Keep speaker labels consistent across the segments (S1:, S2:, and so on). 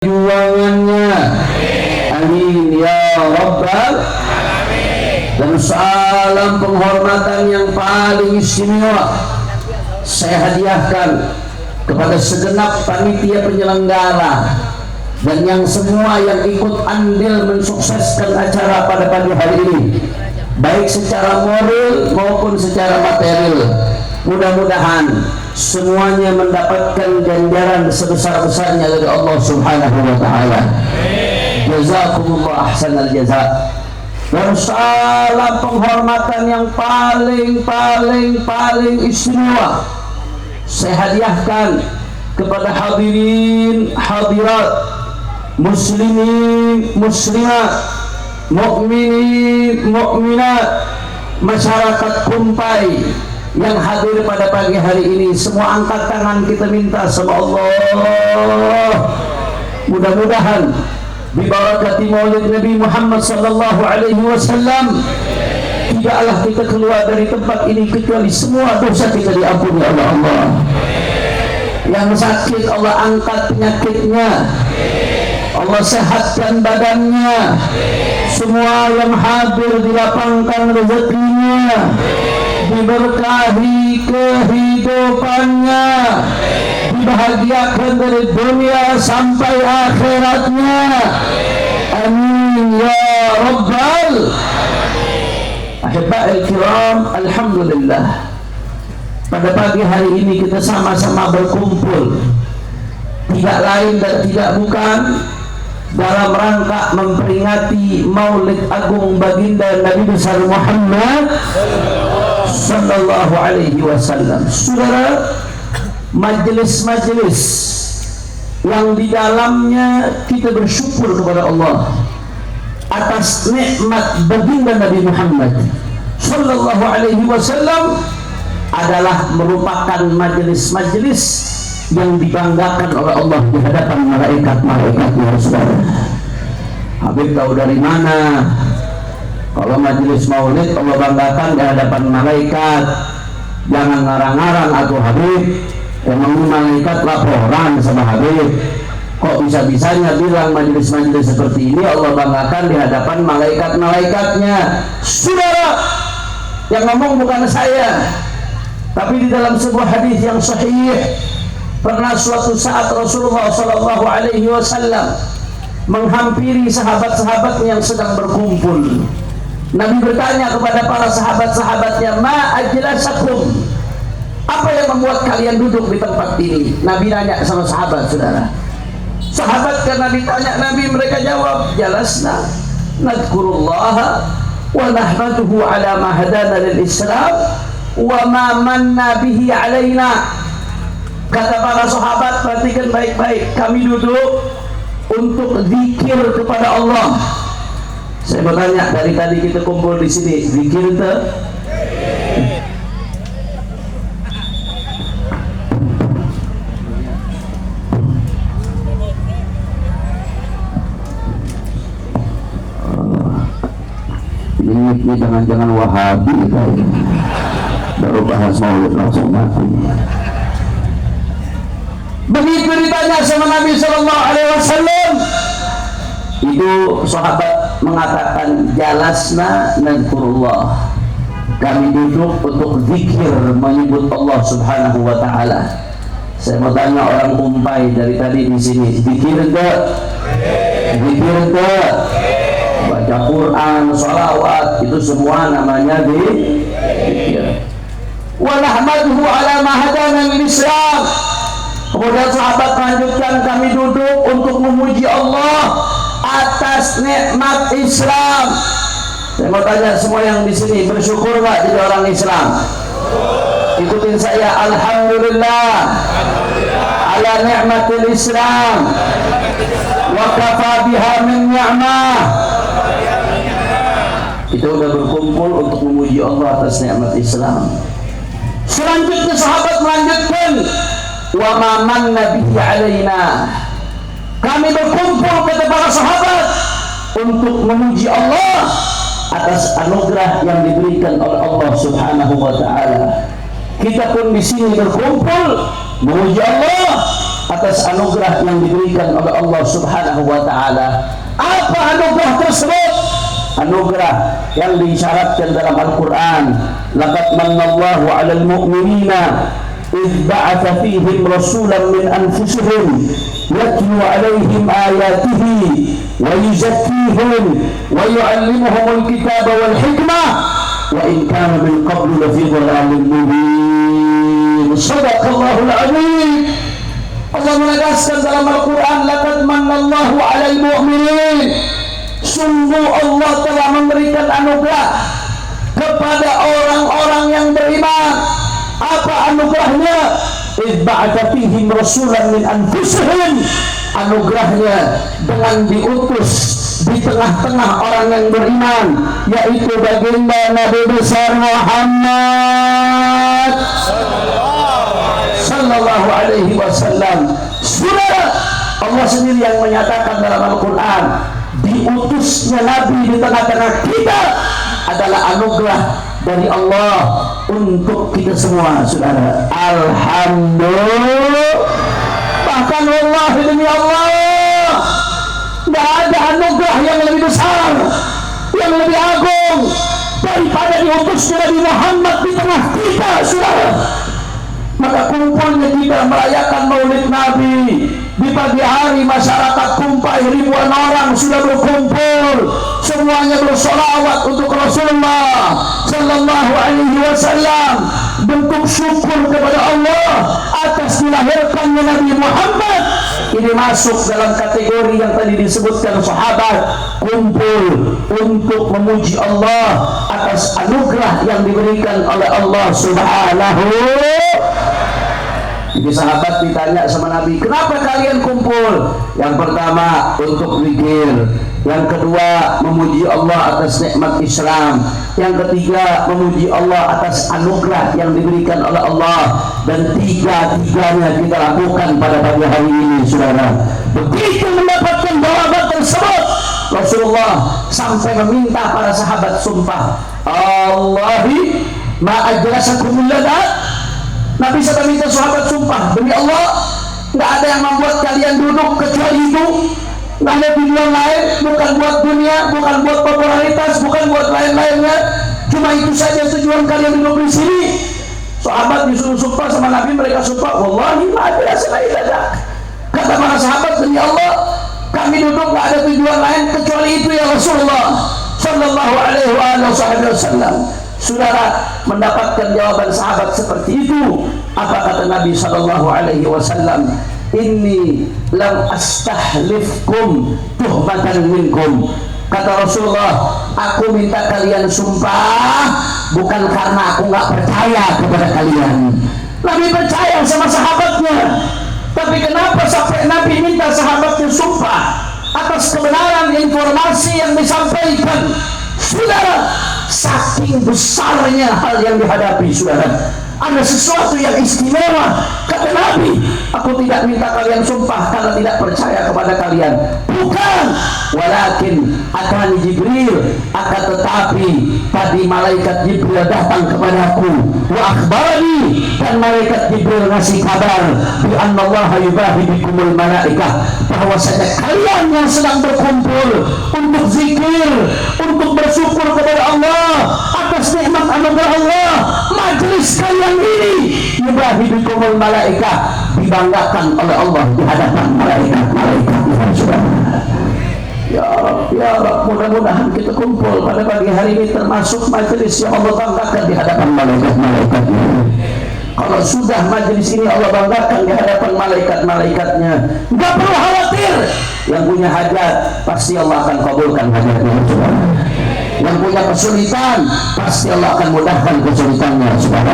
S1: perjuangannya. Amin ya rabbal alamin. Dan salam penghormatan yang paling istimewa saya hadiahkan kepada segenap panitia penyelenggara dan yang semua yang ikut andil mensukseskan acara pada pagi hari ini, baik secara moral maupun secara material. Mudah-mudahan semuanya mendapatkan ganjaran sebesar-besarnya dari Allah Subhanahu wa taala. Jazakumullah ahsanal jaza. Dan salam penghormatan yang paling istimewa saya hadiahkan kepada hadirin hadirat, muslimin muslimat, mukminin mukminat, masyarakat Kumpai yang hadir pada pagi hari ini. Semua angkat tangan, kita minta sama Allah, mudah-mudahan bibarakati maulid Nabi Muhammad sallallahu alaihi wasallam tidaklah kita keluar dari tempat ini kecuali semua dosa kita diampuni oleh Allah. Yang sakit Allah angkat penyakitnya, Allah sehatkan badannya. Semua yang hadir dilapangkan rezekinya, diberkahi kehidupannya, dibahagiakan dari dunia sampai akhiratnya. Amin ya rabbal ahibba'il kiram. Alhamdulillah, pada pagi hari ini kita sama-sama berkumpul tidak lain dan tidak bukan dalam rangka memperingati Maulid Agung Baginda Nabi besar Muhammad sallallahu alaihi wasallam. Saudara, majelis-majelis yang di dalamnya kita bersyukur kepada Allah atas nikmat Baginda Nabi Muhammad sallallahu alaihi wasallam adalah merupakan majelis-majelis yang dibanggakan oleh Allah di hadapan malaikat-malaikatnya. Saudara, Habib tahu dari mana kalau majelis maulid Allah banggakan di hadapan malaikat? Jangan ngarang-ngarang atau Habib, emang malaikat laporan sama Habib. Kok bisa-bisanya bilang majelis-majelis seperti ini Allah banggakan di hadapan malaikat-malaikatnya? Saudara, yang ngomong bukan saya, tapi di dalam sebuah hadis yang sahih, pernah suatu saat Rasulullah sallallahu alaihi wasallam menghampiri sahabat-sahabatnya yang sedang berkumpul. Nabi bertanya kepada para sahabat-sahabatnya, ma ajlasakum, apa yang membuat kalian duduk di tempat ini? Nabi nanya sama sahabat. Saudara, sahabat karena ditanya Nabi, mereka jawab, jalasna nadhkurullah wa nahmaduhu ala ma hadana lil Islam wa ma manna bihi alaina. Kata para sahabat, perhatikan baik-baik, kami duduk untuk zikir kepada Allah. Saya bertanya, dari tadi kita kumpul di sini, zikir itu? Ini jangan-jangan Wahabi kali. Baru bahas maulid langsung mati. Begitu ditanya sama Nabi sallallahu alaihi wasallam, itu sahabat mengatakan, jalasna nadhkurullah, kami duduk untuk zikir menyebut Allah Subhanahu wa taala. Saya mau tanya orang Kumpai dari tadi di sini, zikir enggak? Zikir enggak? Baca Quran, sholawat, itu semua namanya zikir. Wa nahmaduhu ala ma hadana lil Islam. Kemudian sahabat melanjutkan, kami duduk untuk memuji Allah atas nikmat Islam. Saya mau tanya semua yang di sini, bersyukur nggak jadi orang Islam? Ikutin saya, alhamdulillah ala nikmatil Islam wa kafa biha min ni'mah. Kita sudah berkumpul untuk memuji Allah atas nikmat Islam. Selanjutnya sahabat melanjutkan, wa ma manna bihi alaina, kami berkumpul kata para sahabat untuk memuji Allah atas anugerah yang diberikan oleh Allah Subhanahu wa taala. Kita pun di sini berkumpul memuji Allah atas anugerah yang diberikan oleh Allah Subhanahu wa taala. Apa anugerah tersebut? Anugerah yang disyaratkan dalam Al-Qur'an, laqad manallahu 'alal mu'minina idh ba'atha fihim rasulan min anfusihim yatlu 'alaihim ayatihi wa yuzakkihim wa yu'allimuhumul kitaba wal hikmah wa in kana min qablu lafi dhalalin mubin. Shadaqallahul 'azim. Allah menegaskan dalam Al-Quran, laqad manallahu 'alal mu'minin, sungguh Allah telah memberikan anugerah kepada orang-orang yang beriman. Apa anugerahnya? Idh ba'atha fihim rasulan min anfusihim. Anugerahnya dengan diutus di tengah-tengah orang yang beriman, yaitu baginda Nabi besar Muhammad sallallahu alaihi wasallam. Saudara, Allah sendiri yang menyatakan dalam Al-Quran, diutusnya Nabi di tengah-tengah kita adalah anugerah dari Allah untuk kita semua, saudara. Alhamdulillah. Bahkan wallahi demi Allah, tidak ada anugerah yang lebih besar, yang lebih agung daripada diutusnya Nabi Muhammad di tengah kita, saudara. Maka kumpulnya kita merayakan Maulid Nabi di pagi hari, masyarakat kumpai, ribuan orang sudah berkumpul, semuanya bersolawat untuk Rasulullah sallallahu alaihi wasallam, bentuk syukur kepada Allah atas dilahirkannya Nabi Muhammad. Ini masuk dalam kategori yang tadi disebutkan sahabat, kumpul untuk memuji Allah atas anugerah yang diberikan oleh Allah Subhanahu. Jadi sahabat ditanya sama Nabi, kenapa kalian kumpul? Yang pertama untuk zikir, yang kedua memuji Allah atas nikmat Islam, yang ketiga memuji Allah atas anugerah yang diberikan oleh Allah, dan tiga-tiganya kita lakukan pada pagi hari ini, saudara. Begitu mendapatkan jawaban tersebut, Rasulullah sampai meminta para sahabat sumpah, Allahi ma'ajlasakumul lada. Nabi sudah minta sahabat sumpah, demi Allah, nggak ada yang membuat kalian duduk kecuali itu, nggak ada tujuan lain, bukan buat dunia, bukan buat popularitas, bukan buat lain-lainnya, cuma itu saja tujuan kalian duduk di sini. Sahabat disuruh sumpah sama Nabi, mereka sumpah, wallahi ma'ajlasakumul. Kata para sahabat, demi Allah, kami duduk nggak ada tujuan lain kecuali itu ya Rasulullah sallallahu alaihi wasallam. Saudara, mendapatkan jawaban sahabat seperti itu, apa kata Nabi sallallahu alaihi wasallam? Inni lam astahlifkum tuhmatan minkum. Kata Rasulullah, aku minta kalian sumpah bukan karena aku nggak percaya kepada kalian. Nabi percaya sama sahabatnya, tapi kenapa sampai Nabi minta sahabatnya sumpah atas kebenaran informasi yang disampaikan? Saudara, saking besarnya hal yang dihadapi, saudara, ada sesuatu yang istimewa. Kata Nabi, aku tidak minta kalian sumpah karena tidak percaya kepada kalian, bukan, walakin atani Jibril, akan tetapi tadi malaikat Jibril datang kepadaku, wa akhbarani, dan malaikat Jibril ngasih kabar, bi annallaha yubahi bikumul malaikah, bahwasanya kalian yang sedang berkumpul untuk zikir, untuk bersyukur kepada Allah atas nikmat anugerah Allah, majelis kalian ini yubahi bikumul malaikah, dibanggakan oleh Allah di hadapan malaikat-malaikat. Ya Rabb, ya Rabb, mudah-mudahan kita kumpul pada pagi hari ini termasuk majelis yang Allah banggakan di hadapan malaikat-malaikatnya. Kalau sudah majelis ini Allah banggakan di hadapan malaikat-malaikatnya, nggak perlu khawatir. Yang punya hajat pasti Allah akan kabulkan hajatnya. Yang punya kesulitan pasti Allah akan mudahkan kesulitannya, saudara.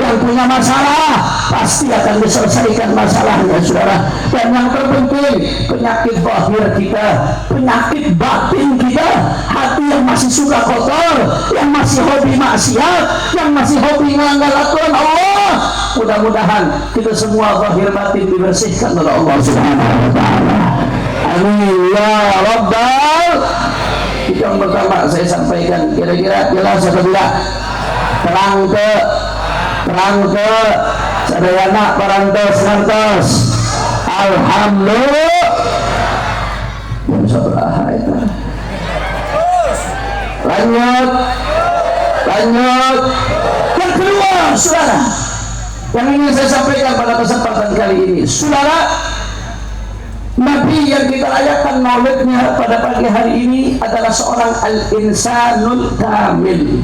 S1: Yang punya masalah pasti akan diselesaikan masalahnya, saudara. Dan yang terpenting, penyakit zahir kita, penyakit batin kita, hati yang masih suka kotor, yang masih hobi maksiat, yang masih hobi melanggar aturan Allah, mudah-mudahan kita semua zahir batin dibersihkan oleh Allah Subhanahu wa taala. Amin ya rabbal. Itu yang pertama saya sampaikan, kira-kira jelas atau tidak? Terang ke sadayana parantos ngantos. Alhamdulillah. Yang sabaraha itu. Lanjut. Yang kedua, saudara, yang ingin saya sampaikan pada kesempatan kali ini, saudara, Nabi yang kita rayakan maulidnya pada pagi hari ini adalah seorang al-insanul kamil,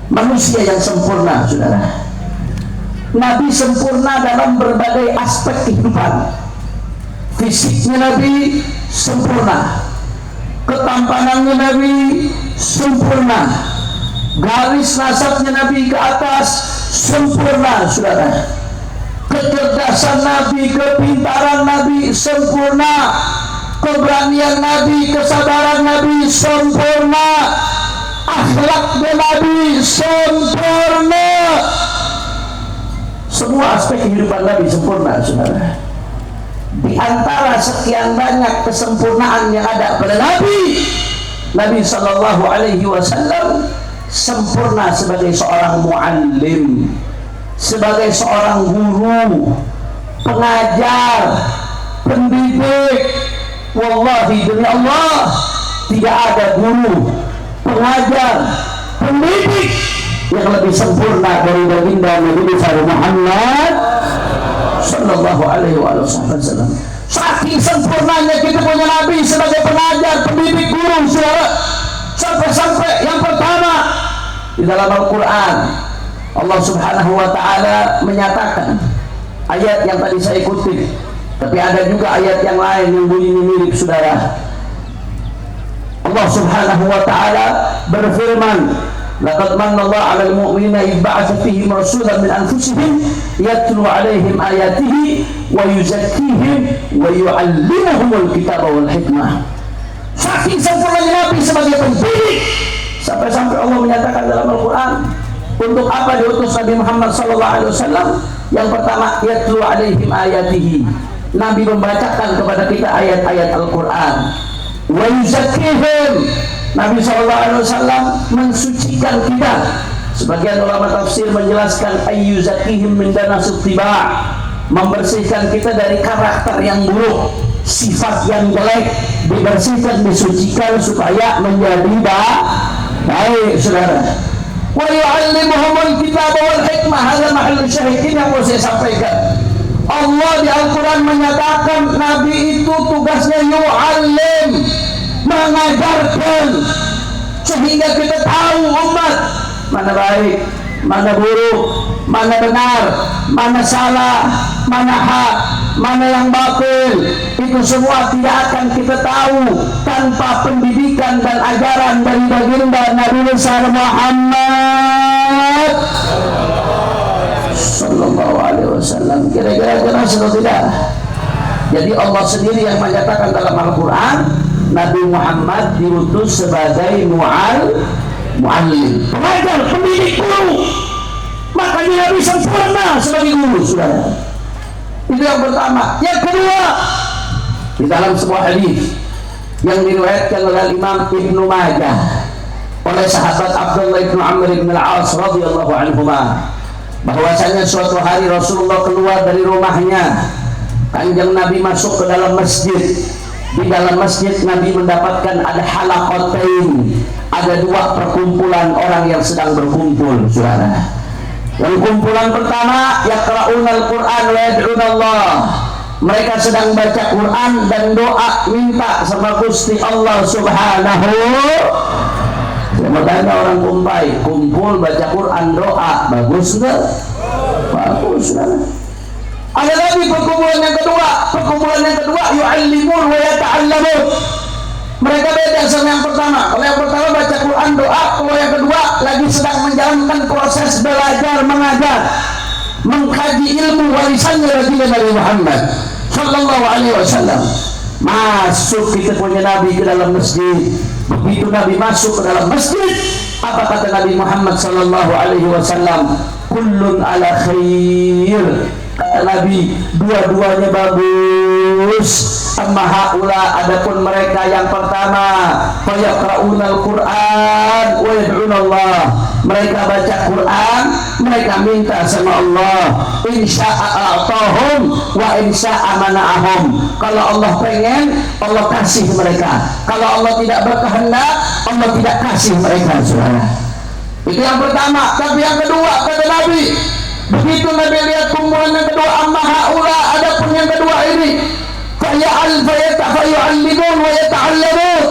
S1: manusia yang sempurna, saudara. Nabi sempurna dalam berbagai aspek kehidupan. Fisiknya Nabi sempurna, ketampanannya Nabi sempurna, garis nasabnya Nabi ke atas sempurna, saudara. Kecerdasan Nabi, kepintaran Nabi sempurna, keberanian Nabi, kesabaran Nabi sempurna, akhlaknya Nabi sempurna. Semua aspek kehidupan Nabi sempurna, saudara. Di antara sekian banyak kesempurnaan yang ada pada Nabi Sallallahu Alaihi Wasallam sempurna sebagai seorang muallim, sebagai seorang guru, pengajar, pendidik. Wallahi demi Allah, tidak ada guru, pengajar, pendidik yang lebih sempurna dari baginda Nabi besar Muhammad Sallallahu Alaihi Wasallam. Saking sempurnanya kita punya Nabi sebagai pengajar, pendidik, guru, saudara. Sampai-sampai yang pertama di dalam Al-Quran, Allah Subhanahu wa Ta'ala menyatakan ayat yang tadi saya kutip, tapi ada juga ayat yang lain yang bunyinya mirip, saudara. Allah Subhanahu wa Ta'ala berfirman, laqad manna Allah 'alal mu'minina idh ba'atha fihim rasulan min anfusihim yatlu 'alaihim ayatihi wa yuzakkihim wa yu'allimuhumul kitaba wal hikmah. Saking sempurnanya Nabi sebagai pendidik, sampai-sampai Allah menyatakan dalam Al-Quran, untuk apa diutus Nabi Muhammad SAW? Yang pertama, yatlu 'alaihim ayatihi, Nabi membacakan kepada kita ayat-ayat Al-Quran. Wa yuzakkihim, Nabi SAW mensucikan kita. Sebagian ulama tafsir menjelaskan ayyuzakihim min danasut tiba', membersihkan kita dari karakter yang buruk, sifat yang jelek, dibersihkan, disucikan supaya menjadi baik, saudara. Wa yu'allimuhumul kitaba wal hikmah. Hadza mahallul syahid yang mau saya sampaikan. Allah di Al-Quran menyatakan Nabi itu tugasnya yu'allim, mengajarkan, sehingga kita tahu umat mana baik, mana buruk, mana benar, mana salah, mana hak, mana yang batil. Itu semua tidak akan kita tahu tanpa pendidikan dan ajaran dari baginda Nabi besar Muhammad Sallallahu Alaihi Wasallam. Kira-kira jelas atau tidak? Jadi Allah sendiri yang menyatakan dalam Al-Quran, Nabi Muhammad diutus sebagai muallim, pengajar, pendidik, guru. Makanya Nabi sempurna sebagai guru, saudara. Itu yang pertama. Yang kedua, di dalam sebuah hadis yang diriwayatkan oleh Imam Ibnu Majah oleh sahabat Abdullah bin Amr bin Al-As radhiyallahu anhuma, bahwasanya suatu hari Rasulullah keluar dari rumahnya, Kanjeng Nabi masuk ke dalam masjid. Di dalam masjid Nabi mendapatkan ada halaqatain, ada dua perkumpulan orang yang sedang berkumpul, saudara. Yang kumpulan pertama, yaqra'unal Qur'an wa yad'unallah, mereka sedang baca Quran dan doa minta sama Gusti Allah Subhanahu. Saya mau tanya orang Mumbai, kumpul baca Quran doa, bagus enggak? Bagus, saudara. Ada lagi perkumpulan yang kedua, yu'allimun wa yata'allamun. Mereka beda sama yang pertama. Kalau yang pertama baca Quran doa, kalau yang kedua lagi sedang menjalankan proses belajar mengajar, mengkaji ilmu warisannya Nabi Muhammad Sallallahu Alaihi Wasallam. Masuk kita punya Nabi ke dalam masjid. Begitu Nabi masuk ke dalam masjid, apa kata Nabi Muhammad Sallallahu Alaihi Wasallam? Kullun ala khair. Kata Nabi, dua-duanya bagus. diutus. Amma haula, adapun mereka yang pertama, fayaqra'unal Qur'an wa yad'unallah, mereka baca Quran, mereka minta sama Allah. Insya'a a'tahum wa insya'a mana'ahum. Kalau Allah pengen, Allah kasih mereka. Kalau Allah tidak berkehendak, Allah tidak kasih mereka, saudara. Itu yang pertama. Tapi yang kedua, kata Nabi, begitu Nabi lihat kumpulan yang kedua, amma haula, adapun yang kedua ini, fayu'allimun wa yata'allamun,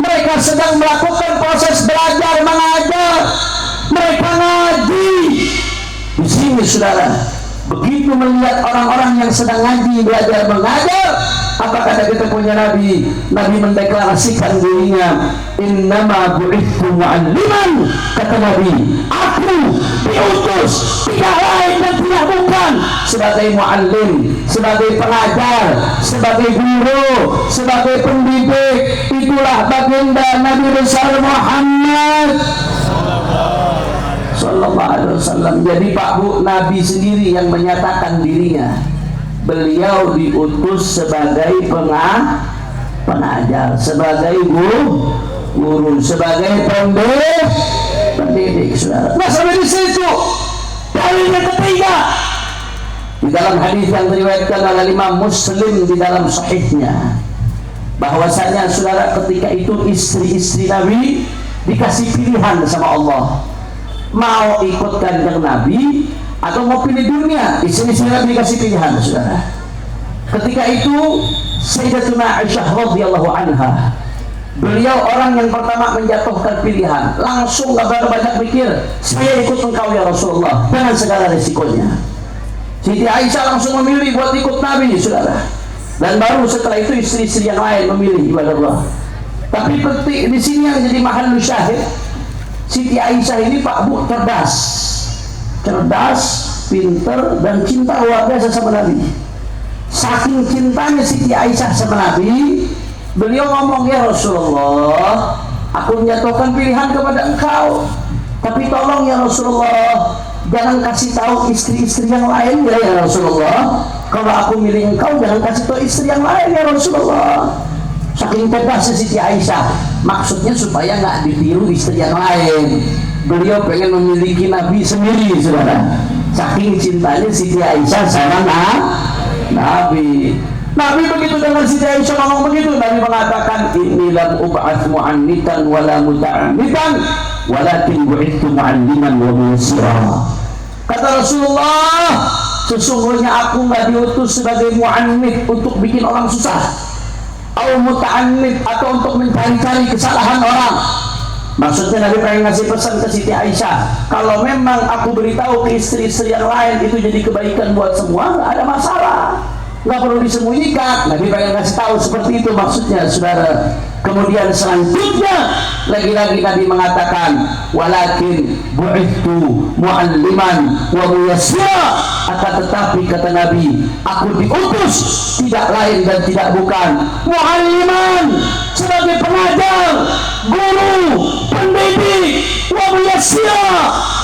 S1: mereka sedang melakukan proses belajar mengajar, mereka ngaji. Di sini saudara, begitu melihat orang-orang yang sedang ngaji belajar mengajar, apa kata kita punya Nabi? Nabi mendeklarasikan dirinya, innama bu'ithu mu'alliman, kata Nabi, aku diutus tidak lain dan tidak bukan sebagai mu'allim, sebagai pengajar, sebagai guru, sebagai pendidik. Itulah baginda Nabi besar Muhammad Sallallahu Alaihi Wasallam. Jadi Pak Bu, Nabi sendiri yang menyatakan dirinya, beliau diutus sebagai pengajar, sebagai guru, sebagai pendidik, saudara. Nah, sampai di situ. Dalil yang ketiga, di dalam hadis yang diriwayatkan oleh Imam Muslim di dalam sahihnya, bahwasanya saudara, ketika itu istri-istri Nabi dikasih pilihan sama Allah, mau ikut kanjeng Nabi atau mau pilih dunia. Istri-istri Nabi dikasih pilihan, saudara. Ketika itu Sayyidatuna Aisyah radhiyallahu anha, beliau orang yang pertama menjatuhkan pilihan, langsung gak banyak pikir, saya ikut engkau ya Rasulullah dengan segala resikonya. Siti Aisyah langsung memilih buat ikut Nabi, saudara. Dan baru setelah itu istri-istri yang lain memilih ibadah Allah. Tapi penting di sini yang jadi mahallu syahid, Siti Aisyah ini Pak Bu cerdas, pinter, dan cinta luar biasa sama Nabi. Saking cintanya Siti Aisyah sama Nabi, beliau ngomong, ya Rasulullah, aku menjatuhkan pilihan kepada engkau, tapi tolong ya Rasulullah, jangan kasih tahu istri-istri yang lain ya Rasulullah. Kalau aku milih engkau, jangan kasih tahu istri yang lain ya Rasulullah. Saking pedasnya Siti Aisyah, maksudnya supaya nggak ditiru istri yang lain. Beliau pengen memiliki Nabi sendiri, saudara. Saking cintanya Siti Aisyah sama Nabi. Nabi begitu dengan Siti Aisyah ngomong begitu, Nabi mengatakan, inni lam ub'ats mu'annitan wala muta'annitan walakin bu'ithu mu'alliman wa muyassira. Kata Rasulullah, sesungguhnya aku nggak diutus sebagai mu'annit untuk bikin orang susah, atau muta'annit atau untuk mencari-cari kesalahan orang. Maksudnya Nabi pengen ngasih pesan ke Siti Aisyah, kalau memang aku beritahu ke istri-istri yang lain itu jadi kebaikan buat semua, nggak ada masalah, nggak perlu disembunyikan. Nabi pengen ngasih tahu seperti itu maksudnya, saudara. Kemudian selanjutnya lagi-lagi Nabi mengatakan, walakin bu'ithu mu'alliman wa muyassira, akan tetapi kata Nabi, aku diutus tidak lain dan tidak bukan mu'alliman, sebagai pengajar, guru, pendidik, wa muyassira,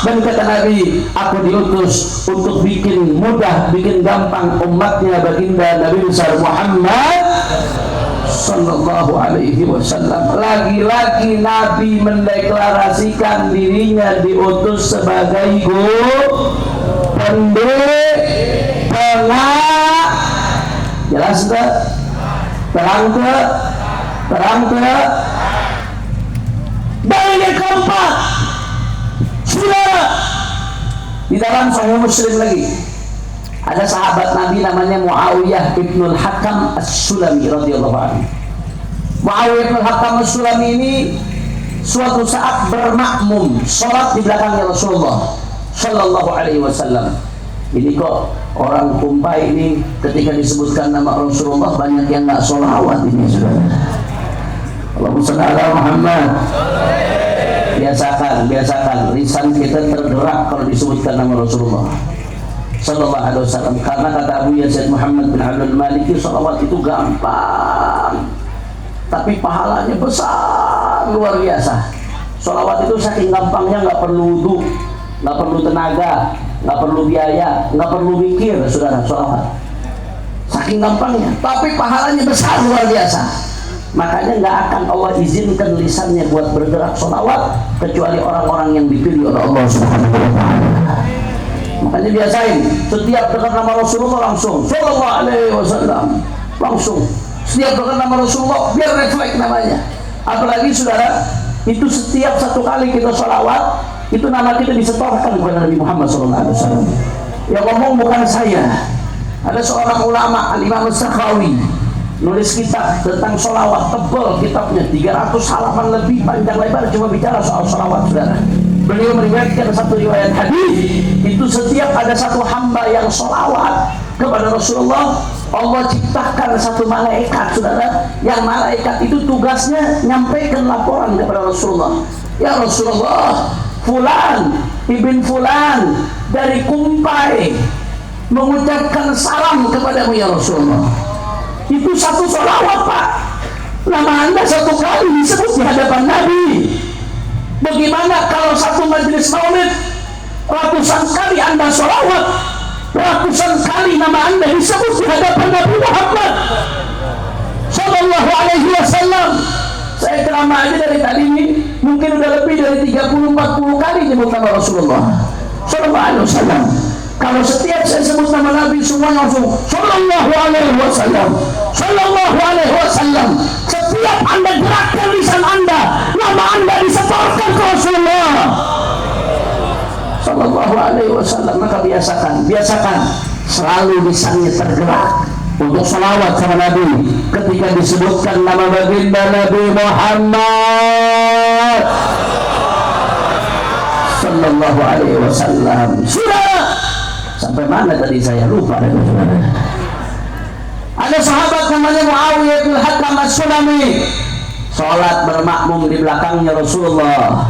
S1: dan kata Nabi, aku diutus untuk bikin mudah, bikin gampang umatnya baginda Nabi besar Muhammad Sallallahu Alaihi Wasallam. Lagi-lagi Nabi mendeklarasikan dirinya diutus sebagai guru, pendidik, jelas tak? Terang tak? Dan yang keempat, saudara, di dalam Sahih Muslim lagi ada sahabat Nabi namanya Muawiyah ibnul Hakam As-Sulami radhiyallahu anhu. Muawiyah ibnul Hakam As-Sulami ini suatu saat bermakmum sholat di belakangnya Rasulullah Sallallahu Alaihi Wasallam. Ini kok orang Kumpai ini ketika disebutkan nama Rasulullah banyak yang nggak sholawat ini, saudara. Allahumma shalli ala Muhammad. Biasakan lisan kita tergerak kalau disebutkan nama Rasulullah Sallallahu Alaihi Wasallam, karena kata Abu Yazid Muhammad bin Abdul Maliki, sholawat itu gampang tapi pahalanya besar luar biasa. Sholawat itu saking gampangnya nggak perlu wudu, nggak perlu tenaga, nggak perlu biaya, nggak perlu mikir, saudara. Sholawat saking saking gampangnya, tapi pahalanya besar luar biasa. Makanya nggak akan Allah izinkan lisannya buat bergerak sholawat kecuali orang-orang yang dipilih oleh Allah Subhanahu wa Ta'ala. Makanya biasain setiap dengar nama Rasulullah langsung Sallallahu Alaihi Wasallam, langsung setiap dengar nama Rasulullah biar refleks namanya. Apalagi saudara, itu setiap satu kali kita sholawat itu nama kita disetorkan kepada Nabi Muhammad SAW. Yang ngomong bukan saya, ada seorang ulama Al-Imam As-Sakhawi nulis kitab tentang sholawat, tebal kitabnya 300 halaman lebih, panjang lebar, cuma bicara soal sholawat saudara. Beliau meriwayatkan satu riwayat hadis, itu setiap ada satu hamba yang sholawat kepada Rasulullah, Allah ciptakan satu malaikat saudara, yang malaikat itu tugasnya nyampaikan laporan kepada Rasulullah. Ya Rasulullah, Fulan ibn Fulan dari Kumpai mengucapkan salam kepadamu ya Rasulullah. Itu satu sholawat Pak, nama Anda satu kali disebut di hadapan Nabi. Bagaimana kalau satu majelis maulid ratusan kali Anda sholawat, ratusan kali nama Anda disebut di hadapan Nabi Muhammad Sallallahu Alaihi Wasallam. Saya ceramah aja dari tadi ini mungkin udah lebih dari 30-40 kali nyebut nama Rasulullah Sallallahu Alaihi Wasallam. Kalau setiap saya sebut nama Nabi semua langsung Sallallahu Alaihi Wasallam, Sallallahu Alaihi Wasallam. Setiap Anda gerakkan lisan Anda, nama Anda disetorkan ke Rasulullah Sallallahu Alaihi Wasallam. Maka biasakan selalu lisannya tergerak untuk salawat sama Nabi. Ketika disebutkan nama baginda Nabi Muhammad Sallallahu Alaihi Wasallam. Sudah sampai mana tadi saya lupa. Ada sahabat namanya Muawiyah bin Hakam As-Sulami, sholat bermakmum di belakangnya Rasulullah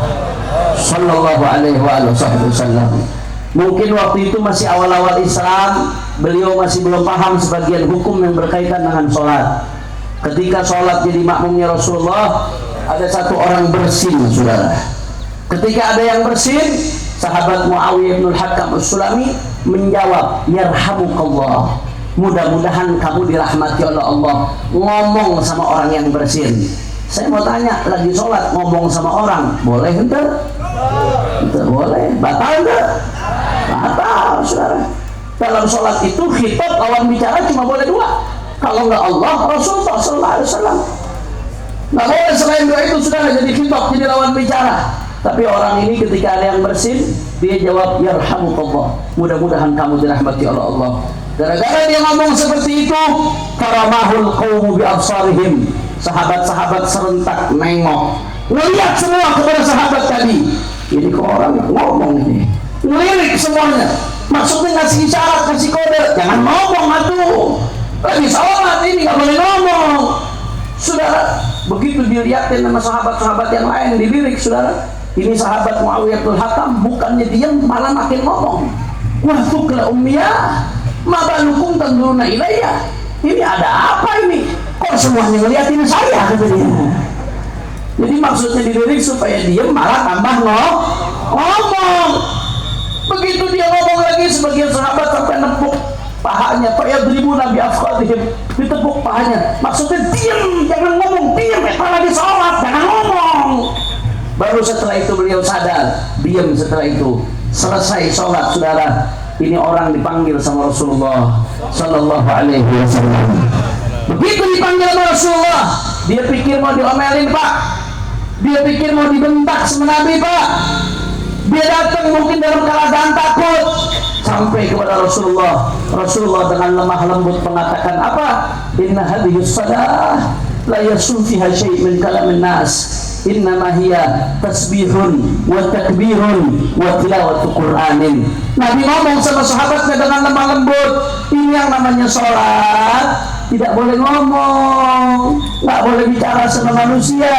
S1: Sallallahu Alaihi Wasallam. Mungkin waktu itu masih awal-awal Islam, beliau masih belum paham sebagian hukum yang berkaitan dengan sholat. Ketika sholat jadi makmumnya Rasulullah, ada satu orang bersin saudara. Ketika ada yang bersin, sahabat Muawiyah bin Hakam As-Sulami menjawab, yarhamukallah, mudah-mudahan kamu dirahmati oleh Allah. Ngomong sama orang yang bersin. Saya mau tanya, lagi sholat ngomong sama orang boleh enggak? Enggak boleh. Batal enggak? Batal saudara. Dalam sholat itu khitab lawan bicara cuma boleh dua, kalau enggak Allah, Rasulullah Sallallahu Alaihi Wasallam. Nggak boleh selain dua itu saudara jadi khitab, jadi lawan bicara. Tapi orang ini ketika ada yang bersin, dia jawab yarhamukallah, mudah-mudahan kamu dirahmati oleh Allah. Gara-gara dia ngomong seperti itu, karamahul qaumu bi absarihim, sahabat-sahabat serentak nengok, ngelihat semua kepada sahabat tadi. Ini kok orang ngomong ini, ngelirik semuanya, maksudnya ngasih isyarat, ngasih kode, jangan ngomong atuh, lagi sholat ini nggak boleh ngomong. Saudara, begitu dilihatin sama sahabat-sahabat yang lain dilirik saudara. Ini sahabat Muawiyah bin Hakam bukannya diam, malah makin ngomong. Wah tukla ummiyah, mabalukum tanduruna ilayya. Ini ada apa ini? Kok semuanya ngeliatin saya katanya. Jadi maksudnya dilirik supaya diam, malah tambah ngomong. Begitu dia ngomong lagi, sebagian sahabat sampai nepuk pahanya, Pak Yadribu Nabi Afqadihim, ditepuk pahanya. Maksudnya diam, jangan ngomong, diam, lagi sholat, jangan ngomong. Baru setelah itu beliau sadar, diam. Setelah itu selesai sholat saudara, ini orang dipanggil sama Rasulullah Sallallahu Alaihi Wasallam. Begitu dipanggil sama Rasulullah, dia pikir mau diomelin Pak, dia pikir mau dibentak sama Nabi Pak. Dia datang mungkin dalam keadaan takut, sampai kepada Rasulullah. Rasulullah dengan lemah lembut mengatakan apa? Inna hadhihi shalah la yasul fiha syai' min kalamin nas, innama hiya tasbihun wa takbirun wa tilawatu Qur'anin. Nabi ngomong sama sahabatnya dengan lemah lembut, ini yang namanya sholat tidak boleh ngomong, nggak boleh bicara sama manusia.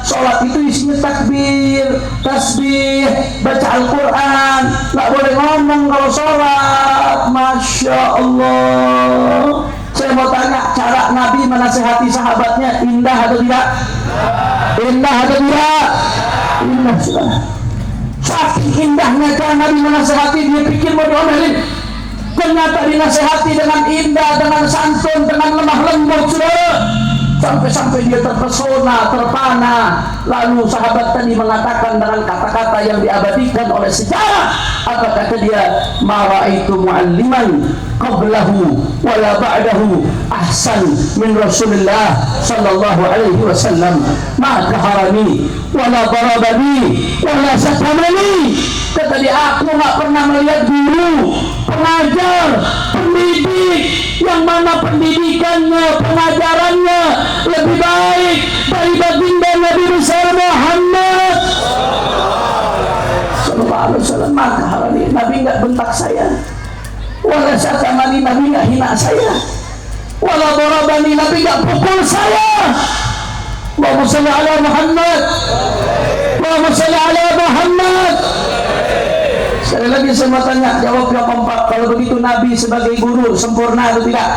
S1: Sholat itu isinya takbir, tasbih, baca Al-Quran, nggak boleh ngomong kalau sholat. Masya Allah. Saya mau tanya, cara Nabi menasihati sahabatnya indah atau tidak? Indah atau tidak? Indah sudah. Saking indahnya cara Nabi menasihati, dia pikir mau diomelin. ternyata dinasehati dengan indah, dengan santun, dengan lemah lembut, saudara. Sampai-sampai dia terpesona, terpana. Lalu sahabat tadi mengatakan dengan kata-kata yang diabadikan oleh sejarah. Apa kata dia? Ma ra'aitu mu'alliman qablahu wala ba'dahu ahsan min Rasulullah sallallahu alaihi wasallam. Ma kaharani wala darabani wala satamani. Kata dia, aku gak pernah melihat guru, pengajar, pendidik yang mana pendidikannya, pengajarannya lebih baik dari baginda Nabi besar Muhammad sallallahu alaihi wasallam. Maka hari ini Nabi enggak bentak saya, wala syatamani, Nabi enggak hina saya, wala darabani, Nabi enggak pukul saya. Allahumma shalli ala Muhammad, Allahumma shalli ala Muhammad. Sekali lagi saya mau tanya, jawab yang kompak. Kalau begitu Nabi sebagai guru sempurna atau tidak?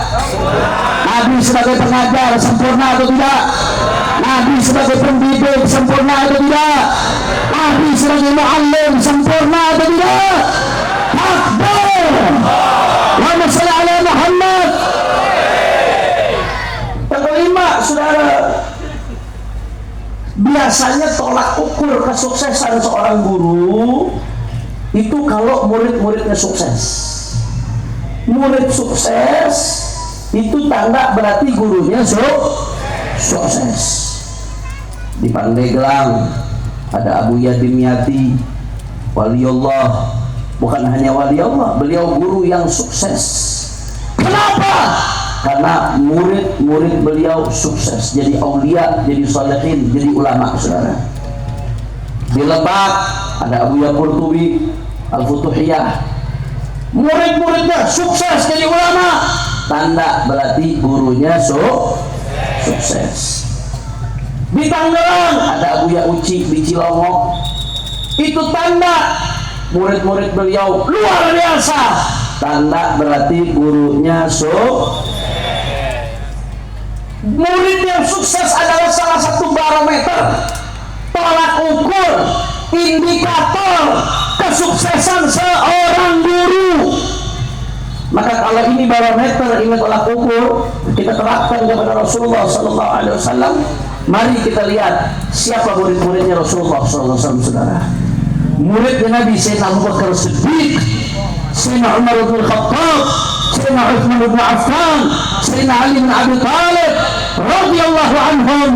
S1: Nabi sebagai pengajar sempurna atau tidak? Nabi sebagai pendidik sempurna atau tidak? Nabi sebagai muallim sempurna atau tidak? Takbir! Allahumma shalli ala Muhammad. Yang kelima, saudara, biasanya tolak ukur kesuksesan seorang guru itu kalau murid-muridnya sukses. Murid sukses itu tanda berarti gurunya sukses. Di Pandeglang ada Abu Yatim Yati, waliullah, bukan hanya waliullah, beliau guru yang sukses. Kenapa? Karena murid-murid beliau sukses, jadi aulia, jadi sholihin, jadi ulama, saudara. Di Lebak ada Abu Yaqurtubi Al-Futuhiyah, murid-muridnya sukses jadi ulama, tanda berarti gurunya sukses. Di Tangerang ada Abu Yauci di Cilongok, itu tanda murid-murid beliau luar biasa, tanda berarti gurunya Murid yang sukses adalah salah satu barometer, tolak ukur, indikator kesuksesan seorang guru. Maka kalau ini barometer, ini tolak ukur, kita terapkan kepada Rasulullah sallallahu alaihi wasallam. Mari kita lihat siapa murid-muridnya Rasulullah sallallahu alaihi wasallam, saudara. Muridnya Nabi Sayyidina Abu Bakar Siddiq, Sayyidina Umar bin Khattab, Sayyidina Uthman bin Affan, Sayyidina Ali bin Abi Thalib radhiyallahu anhum.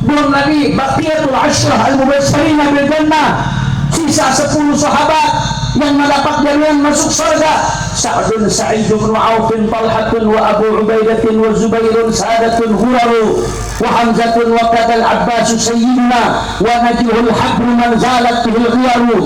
S1: Belum lagi baqiyatul ashrah al-mubasysyirin bil jannah, sisa 10 sahabat yang mendapat jaminan masuk surga. Sa'dun, Sa'id bin Auf, Talhatun wa Abu Ubaidah wa Zubairun, Sa'datun Huraru wa Hamzatun wa kadal Abbas sayyidina wa najihul habru man zalat bihil ghiyaru.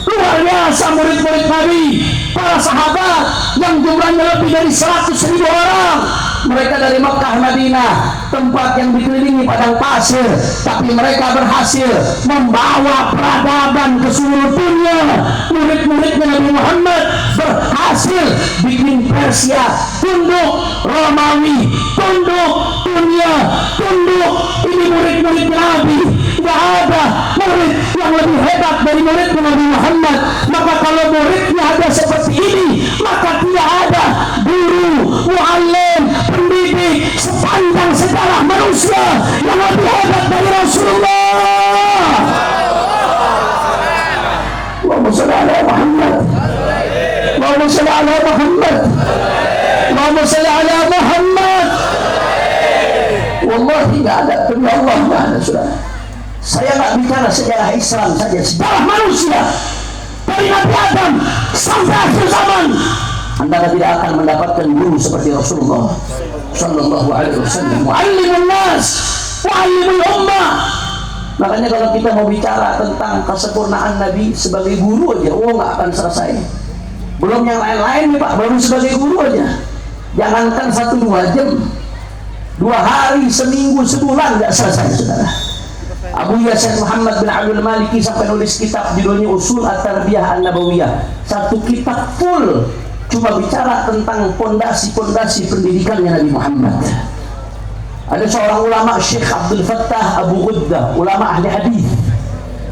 S1: Luar biasa murid-murid Nabi, para sahabat yang jumlahnya lebih dari 100.000 orang. Mereka dari Mekah, Madinah, tempat yang dikelilingi padang pasir, tapi mereka berhasil membawa peradaban ke seluruh dunia. Murid-muridnya Nabi Muhammad berhasil bikin Persia tunduk, Romawi tunduk, dunia tunduk. Ini murid-murid Nabi. Tidak ada murid yang lebih hebat dari murid Nabi Muhammad. Maka kalau muridnya ada seperti ini, maka tidak ada guru, muallim, pendidik sepanjang sejarah manusia yang lebih hebat dari Rasulullah. Allahumma shalli ala Muhammad, Allahumma shalli ala Muhammad, Allahumma shalli ala Muhammad. Wallahi tidak ada, demi Allah tidak ada, saudara. Saya nggak bicara sejarah Islam saja, sejarah manusia dari Nabi Adam sampai akhir zaman, Anda tidak akan mendapatkan guru seperti Rasulullah sallallahu alaihi wasallam, muallimun nas, muallimul ummah. Makanya kalau kita mau bicara tentang kesempurnaan Nabi sebagai guru aja, nggak akan selesai. Belum yang lain-lain nih Pak, baru sebagai guru aja. Jangankan 1-2 jam, 2 hari, seminggu, sebulan nggak selesai, saudara. Abu Yasin Muhammad bin Abdul Maliki sampai nulis kitab judulnya Usul At-Tarbiyah An-Nabawiyah, satu kitab full cuma bicara tentang pondasi-pondasi pendidikannya Nabi Muhammad. Ada seorang ulama, Syekh Abdul Fattah Abu Ghuddah, ulama ahli hadis.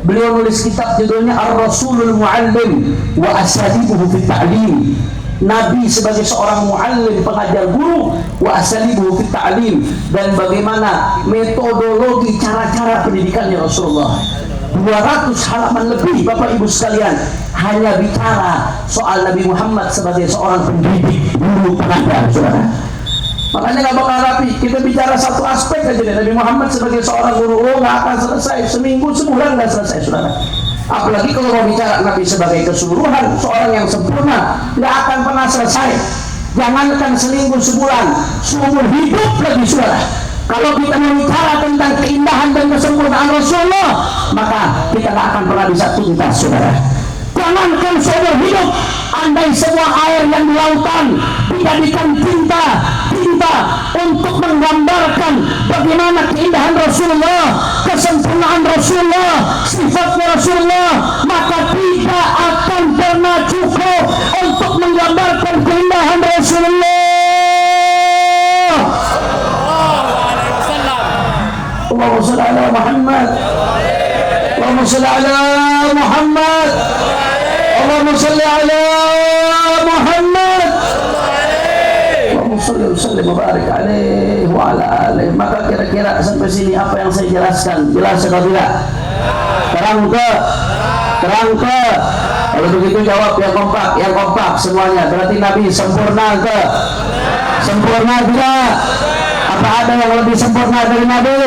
S1: Beliau nulis kitab judulnya Ar-Rasulul Muallim wa Asadibuhu fi Ta'lim. Nabi sebagai seorang muallim, pengajar guru, wa asalibu fit ta'lim, dan bagaimana metodologi cara-cara pendidikannya Rasulullah. 200 halaman lebih Bapak Ibu sekalian hanya bicara soal Nabi Muhammad sebagai seorang pendidik, guru, pengajar, saudara. Makanya nggak bakal rapi. Kita bicara satu aspek aja deh, Nabi Muhammad sebagai seorang guru, nggak akan selesai. Seminggu, sebulan nggak selesai, saudara. Apalagi kalau mau bicara Nabi sebagai keseluruhan, seorang yang sempurna, nggak akan pernah selesai. Jangankan seminggu, sebulan, seumur hidup lagi, saudara. Kalau kita bicara tentang keindahan dan kesempurnaan Rasulullah, maka kita nggak akan pernah bisa tuntas, saudara. Jangankan seumur hidup, andai semua air yang di lautan dijadikan tinta untuk menggambarkan bagaimana keindahan Rasulullah, kesempurnaan Rasulullah, sifatnya Rasulullah, maka tidak akan pernah cukup untuk menggambarkan keindahan Rasulullah. Allahumma shalli ala Muhammad, Allahumma shalli ala Muhammad, Allahumma shalli ala Muhammad, Allahumma shalli wa sallim wa barik alaihi wa ala alihi. Maka kira-kira sampai sini apa yang saya jelaskan jelas atau tidak? Terang ke? Kalau begitu jawab yang kompak semuanya. Berarti Nabi sempurna ke? Sempurna tidak? Apa ada yang lebih sempurna dari Nabi?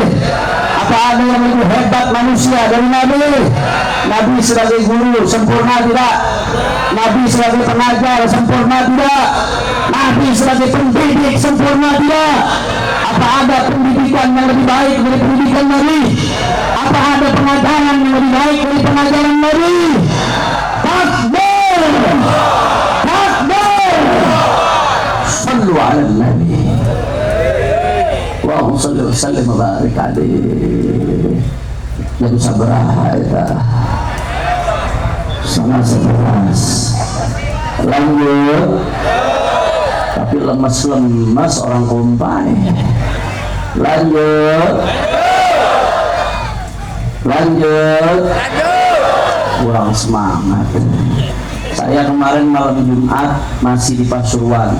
S1: Apa ada yang lebih hebat manusia dari Nabi? Nabi sebagai guru sempurna tidak? Nabi sebagai pengajar sempurna tidak? Nabi sebagai pendidik sempurna tidak? Apa ada pendidikan yang lebih baik dari pendidikan Nabi? Apa ada pengajaran yang lebih baik dari pengajaran Nabi? Takbir! Takbir! Sallu ala Nabi. Allahumma shalli wa sallim wa barik alaihi. Jam sabaraha itu sangat sebelas. Lanjut. Tapi lemas orang kompai. Lanjut. Kurang semangat. Saya kemarin malam Jumat masih di Pasuruan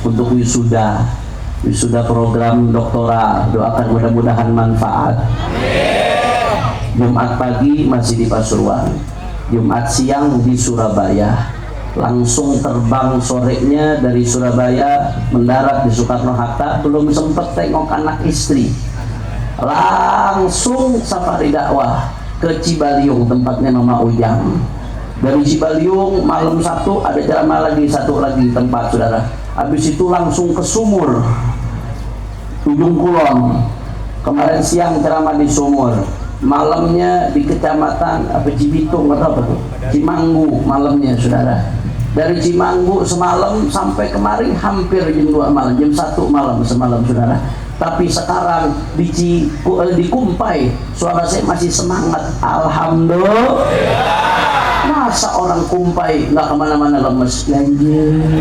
S1: untuk wisuda program doktoral. Doakan mudah-mudahan manfaat. Jumat pagi masih di Pasuruan, Jumat siang di Surabaya, langsung terbang sorenya dari Surabaya mendarat di Soekarno-Hatta. Belum sempat tengok anak istri, langsung safari dakwah ke Cibaliung, tempatnya Mama Ujang. Dari Cibaliung malam satu ada ceramah lagi, satu lagi tempat, saudara. Habis itu langsung ke Sumur, Ujung Kulon. Kemarin siang ceramah di Sumur, malamnya di kecamatan Cibitung atau apa tuh, Cimanggu malamnya, saudara. Dari Cimanggu semalam sampai kemarin hampir jam 2 malam, jam 1 malam semalam, saudara. Tapi sekarang di Kumpai suara saya masih semangat, alhamdulillah. Masa orang Kumpai nggak kemana-mana lemes, lanjut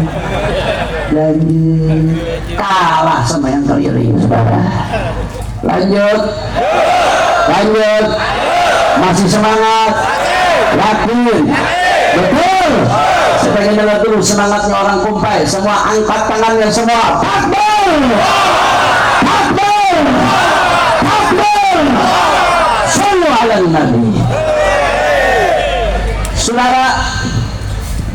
S1: kalah sama yang keliling, saudara. Lanjut masih semangat, yakin, betul. Saya dengar dulu semangatnya orang Kumpai. Semua angkat tangannya, semua takbir, takbir, takbir. Sallu ala Nabi. Saudara,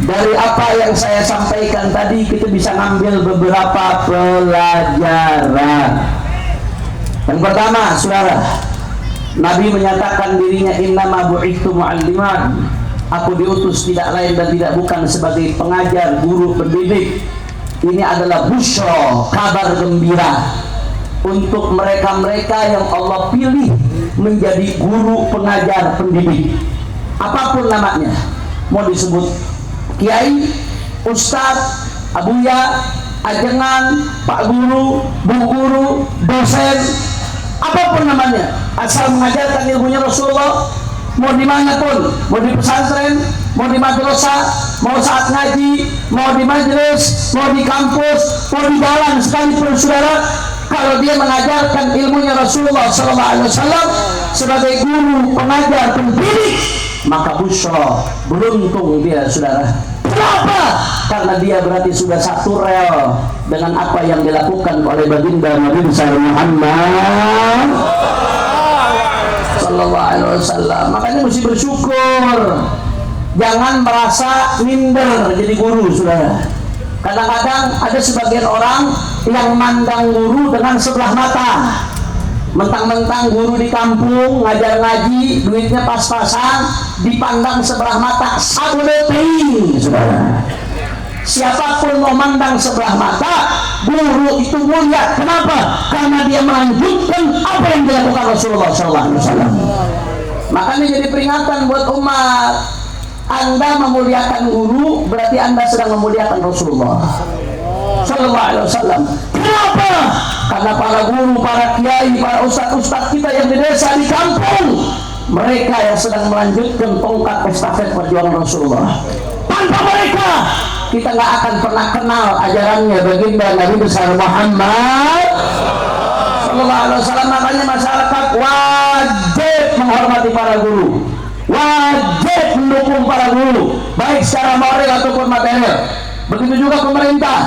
S1: dari apa yang saya sampaikan tadi kita bisa ngambil beberapa pelajaran. Yang pertama, saudara, Nabi menyatakan dirinya innama bu'ithtu mu'alliman. Aku diutus tidak lain dan tidak bukan sebagai pengajar, guru, pendidik. Ini adalah busyra, kabar gembira untuk mereka-mereka yang Allah pilih menjadi guru, pengajar, pendidik. Apapun namanya, mau disebut kiai, ustadz, abuya, ajengan, pak guru, bu guru, dosen, apapun namanya, asal mengajarkan ilmunya Rasulullah. Mau dimanapun, mau di pesantren, mau di madrasah, mau saat ngaji, mau di majelis, mau di kampus, mau di jalan sekalipun, saudara, kalau dia mengajarkan ilmunya Rasulullah SAW sebagai guru, pengajar, pendidik, maka busyra, beruntung dia, saudara. Kenapa? Karena dia berarti sudah satu rel dengan apa yang dilakukan oleh baginda Nabi besar Muhammad sallallahu alaihi wasallam. Makanya mesti bersyukur, jangan merasa minder jadi guru, saudara. Kadang-kadang ada sebagian orang yang memandang guru dengan sebelah mata. Mentang-mentang guru di kampung ngajar ngaji, duitnya pas-pasan, dipandang sebelah mata, sabuleting, saudara. Siapapun memandang sebelah mata, guru itu mulia. Kenapa? Karena dia melanjutkan apa yang dilakukan Rasulullah SAW. Makanya jadi peringatan buat umat. Anda memuliakan guru, berarti Anda sedang memuliakan Rasulullah Sallallahu Alaihi Wasallam. Kenapa? Karena para guru, para kiai, para ustadz-ustadz kita yang di desa, di kampung, mereka yang sedang melanjutkan tongkat estafet perjuangan Rasulullah. Tanpa mereka, kita nggak akan pernah kenal ajarannya baginda Nabi besar Muhammad Sallallahu Alaihi Wasallam. Makanya masyarakat wajib menghormati para guru, wajib mendukung para guru, baik secara moral ataupun material. Begitu juga pemerintah.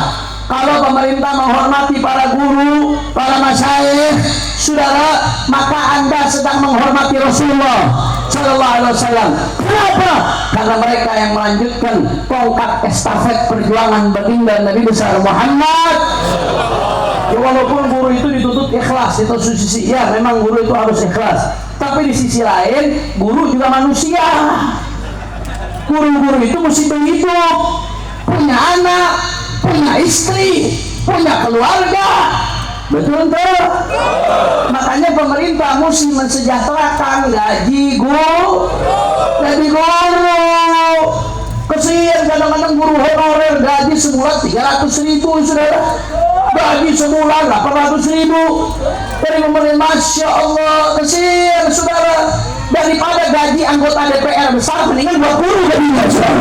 S1: Kalau pemerintah menghormati para guru, para masyayikh, saudara, maka Anda sedang menghormati Rasulullah Sallallahu Alaihi Wasallam. Kenapa? Karena mereka yang melanjutkan tongkat estafet perjuangan baginda Nabi besar Muhammad. Ya, walaupun guru itu dituntut ikhlas, itu sisi ya, memang guru itu harus ikhlas. Tapi di sisi lain, guru juga manusia. Guru-guru itu mesti berhidup, punya anak, punya istri, punya keluarga. Betul tuh? Makanya pemerintah mesti mensejahterakan gaji guru. Kesian kadang-kadang guru honorer gaji sebulan 300.000, saudara. Gaji sebulan 800.000 dari pemerintah. Masya Allah, kesian, saudara. Daripada gaji anggota DPR besar, mendingan buat guru gajinya, saudara.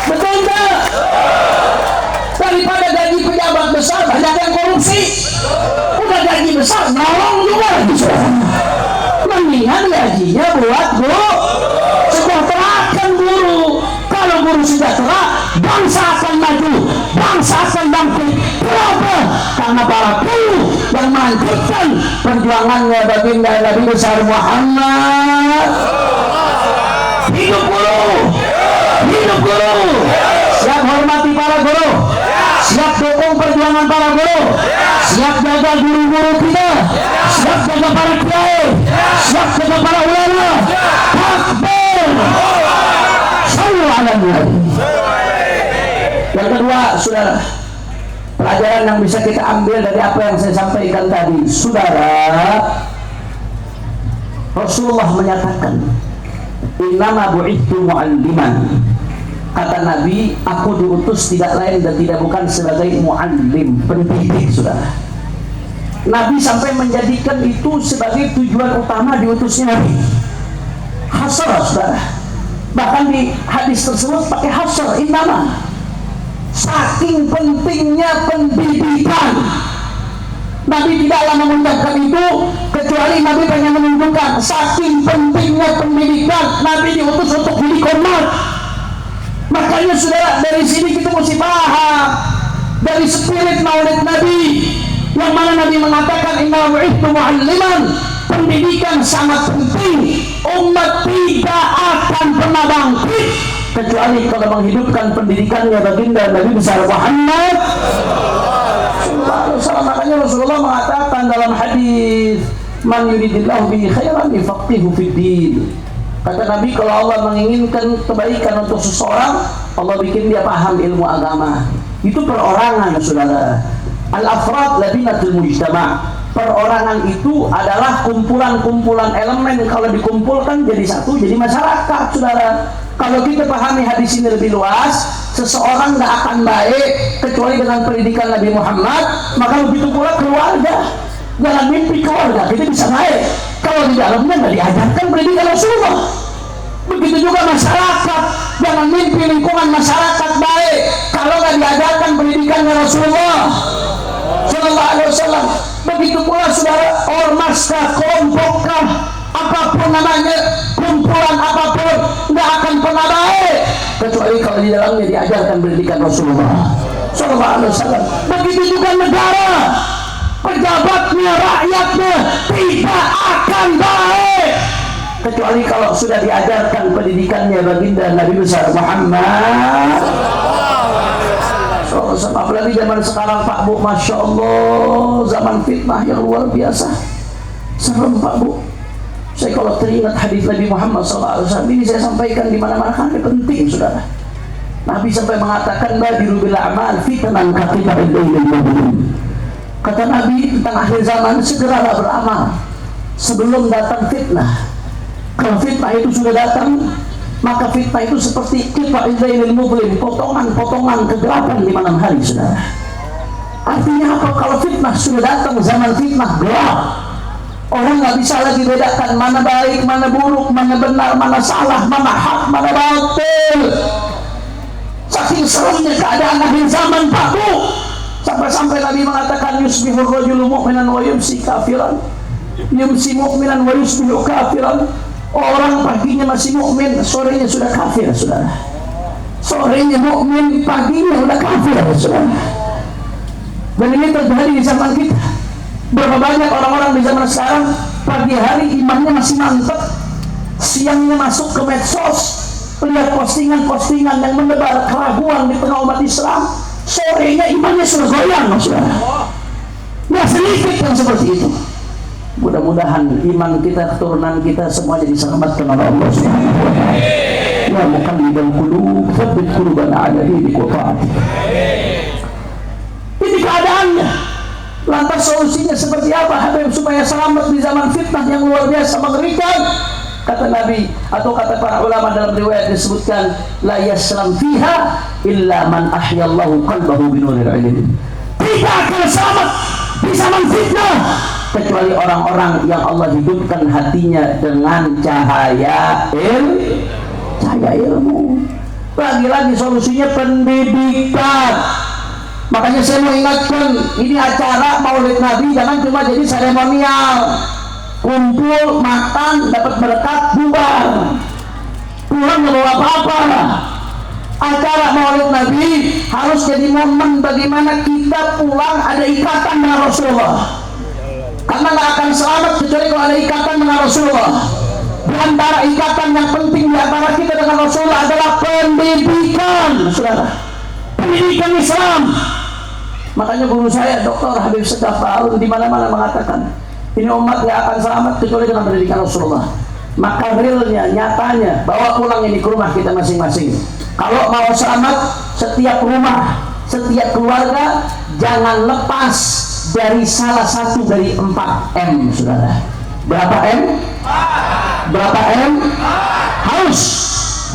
S1: Betul enggak? Daripada gaji pejabat besar banyak yang korupsi, udah gaji besar nolong juga lagi, saudara. Mendingan gajinya buat guru. Sejahterakan guru. Kalau guru sejahtera, bangsa akan maju, bangsa akan bangkit. Kenapa? Karena para guru yang melanjutkan perjuangannya baginda Nabi besar Muhammad. Hidup guru, hidup guru. Siap hormati para guru, siap dukung perjuangan para guru, siap jaga guru-guru kita, siap jaga para kiai, siap jaga para ulama. Takbir. Sallu ala Nabi. Yang kedua, saudara, pelajaran yang bisa kita ambil dari apa yang saya sampaikan tadi, saudara, Rasulullah menyatakan, innama bu'ithu mu'alliman. Kata Nabi, aku diutus tidak lain dan tidak bukan sebagai mu'allim, pendidik, saudara. Nabi sampai menjadikan itu sebagai tujuan utama diutusnya Nabi. Hasar, saudara. Bahkan di hadis tersebut pakai hasar, innama. Saking pentingnya pendidikan, Nabi tidaklah mengucapkan itu kecuali Nabi pengen menunjukkan saking pentingnya pendidikan. Nabi diutus untuk didik umat. Makanya saudara, dari sini kita mesti paham dari spirit maulid Nabi, yang mana Nabi mengatakan inna bu'ithu mu'alliman. Pendidikan sangat penting. Umat tidak akan pernah bangkit kecuali kalau menghidupkan pendidikannya baginda Nabi besar Muhammad sallallahu alaihi wasallam. Makanya Rasulullah mengatakan dalam hadis, man yuridillahu bihi khairan yufaqihu fid din. Kata Nabi, kalau Allah menginginkan kebaikan untuk seseorang, Allah bikin dia paham ilmu agama. Itu perorangan, saudara. Al-afrad labinatul mujtama'. Perorangan itu adalah kumpulan-kumpulan elemen, kalau dikumpulkan jadi satu, jadi masyarakat, saudara. Kalau kita pahami hadis ini lebih luas, seseorang nggak akan baik kecuali dengan pendidikan Nabi Muhammad. Maka begitu pula keluarga. Jangan mimpi keluarga kita bisa baik kalau di dalamnya nggak diajarkan pendidikan Rasulullah. Begitu juga masyarakat, jangan mimpi lingkungan masyarakat baik kalau nggak diajarkan pendidikannya Rasulullah Sallallahu Alaihi Wasallam. Begitu pula saudara, ormaskah, kelompokkah, apapun namanya, kumpulan apapun, nggak akan pernah baik kecuali kalau di dalamnya diajarkan pendidikan Rasulullah Sallallahu Alaihi Wasallam. Begitu juga negara, pejabatnya, rakyatnya tidak akan baik kecuali kalau sudah diajarkan pendidikannya baginda Nabi besar Muhammad. Apalagi zaman sekarang Pak Bu, Masya Allah, zaman fitnah yang luar biasa, serem Pak Bu. Saya kalau teringat hadis Nabi Muhammad SAW ini saya sampaikan di mana-mana karena penting, saudara. Nabi sampai mengatakan badiru bil a'mal fitnan kaqibail lailil mudlim. Kata Nabi tentang akhir zaman, segeralah beramal sebelum datang fitnah. Kalau fitnah itu sudah datang, maka fitnah itu seperti qita'il lailil mudlim, potongan-potongan kegelapan di malam hari, saudara. Artinya apa? Kalau fitnah sudah datang, zaman fitnah gelap. Orang nggak bisa lagi bedakan mana baik, mana buruk, mana benar, mana salah, mana hak, mana batil. Saking seremnya keadaan akhir zaman, Pak Bu. Sampai-sampai Nabi mengatakan yusbihur rajulu mu'minan wa yumsi kafiran, yumsi mu'minan wa yusbihu kafiran. Orang paginya masih mukmin, sorenya sudah kafir, saudara. Sorenya mukmin, paginya sudah kafir, saudara. Dan ini terjadi di zaman kita. Berapa banyak orang-orang di zaman sekarang pagi hari imannya masih mantap, siangnya masuk ke medsos, lihat postingan-postingan yang menebar keraguan di tengah umat Islam, sorenya imannya sudah goyang, saudara. Nah, sedikit yang seperti itu. Mudah-mudahan iman kita, keturunan kita semuanya diselamatkan oleh Allah Subhanahu wa taala. Ya muqallibal qulub, tsabbit qulubana ala dinik wa ta'atik. Ini keadaannya. Lantas solusinya seperti apa Habib supaya selamat di zaman fitnah yang luar biasa mengerikan? Kata Nabi atau kata para ulama dalam riwayat disebutkan la yaslam fiha illa man ahyallahu qalbahu binuril ilm. Tidak akan selamat di zaman fitnah kecuali orang-orang yang Allah hidupkan hatinya dengan cahaya ilmu. Lagi-lagi solusinya pendidikan. Makanya saya mau ingatkan, ini acara Maulid Nabi jangan cuma jadi seremonial, kumpul, makan, dapat berkat, bubar, pulang nggak bawa apa-apa. Acara Maulid Nabi harus jadi momen bagaimana kita pulang ada ikatan dengan Rasulullah. Karena nggak akan selamat kecuali kalau ada ikatan dengan Rasulullah. Di antara ikatan yang penting di antara kita dengan Rasulullah adalah pendidikan, saudara. Pendidikan Islam. Makanya guru saya Dr. Habib Segaf Harun di mana-mana mengatakan ini umat nggak akan selamat kecuali dengan pendidikan Rasulullah. Maka realnya, nyatanya bawa pulang ini ke rumah kita masing-masing. Kalau mau selamat, setiap rumah, setiap keluarga jangan lepas dari salah satu dari 4M, saudara. Berapa M? Berapa M? Harus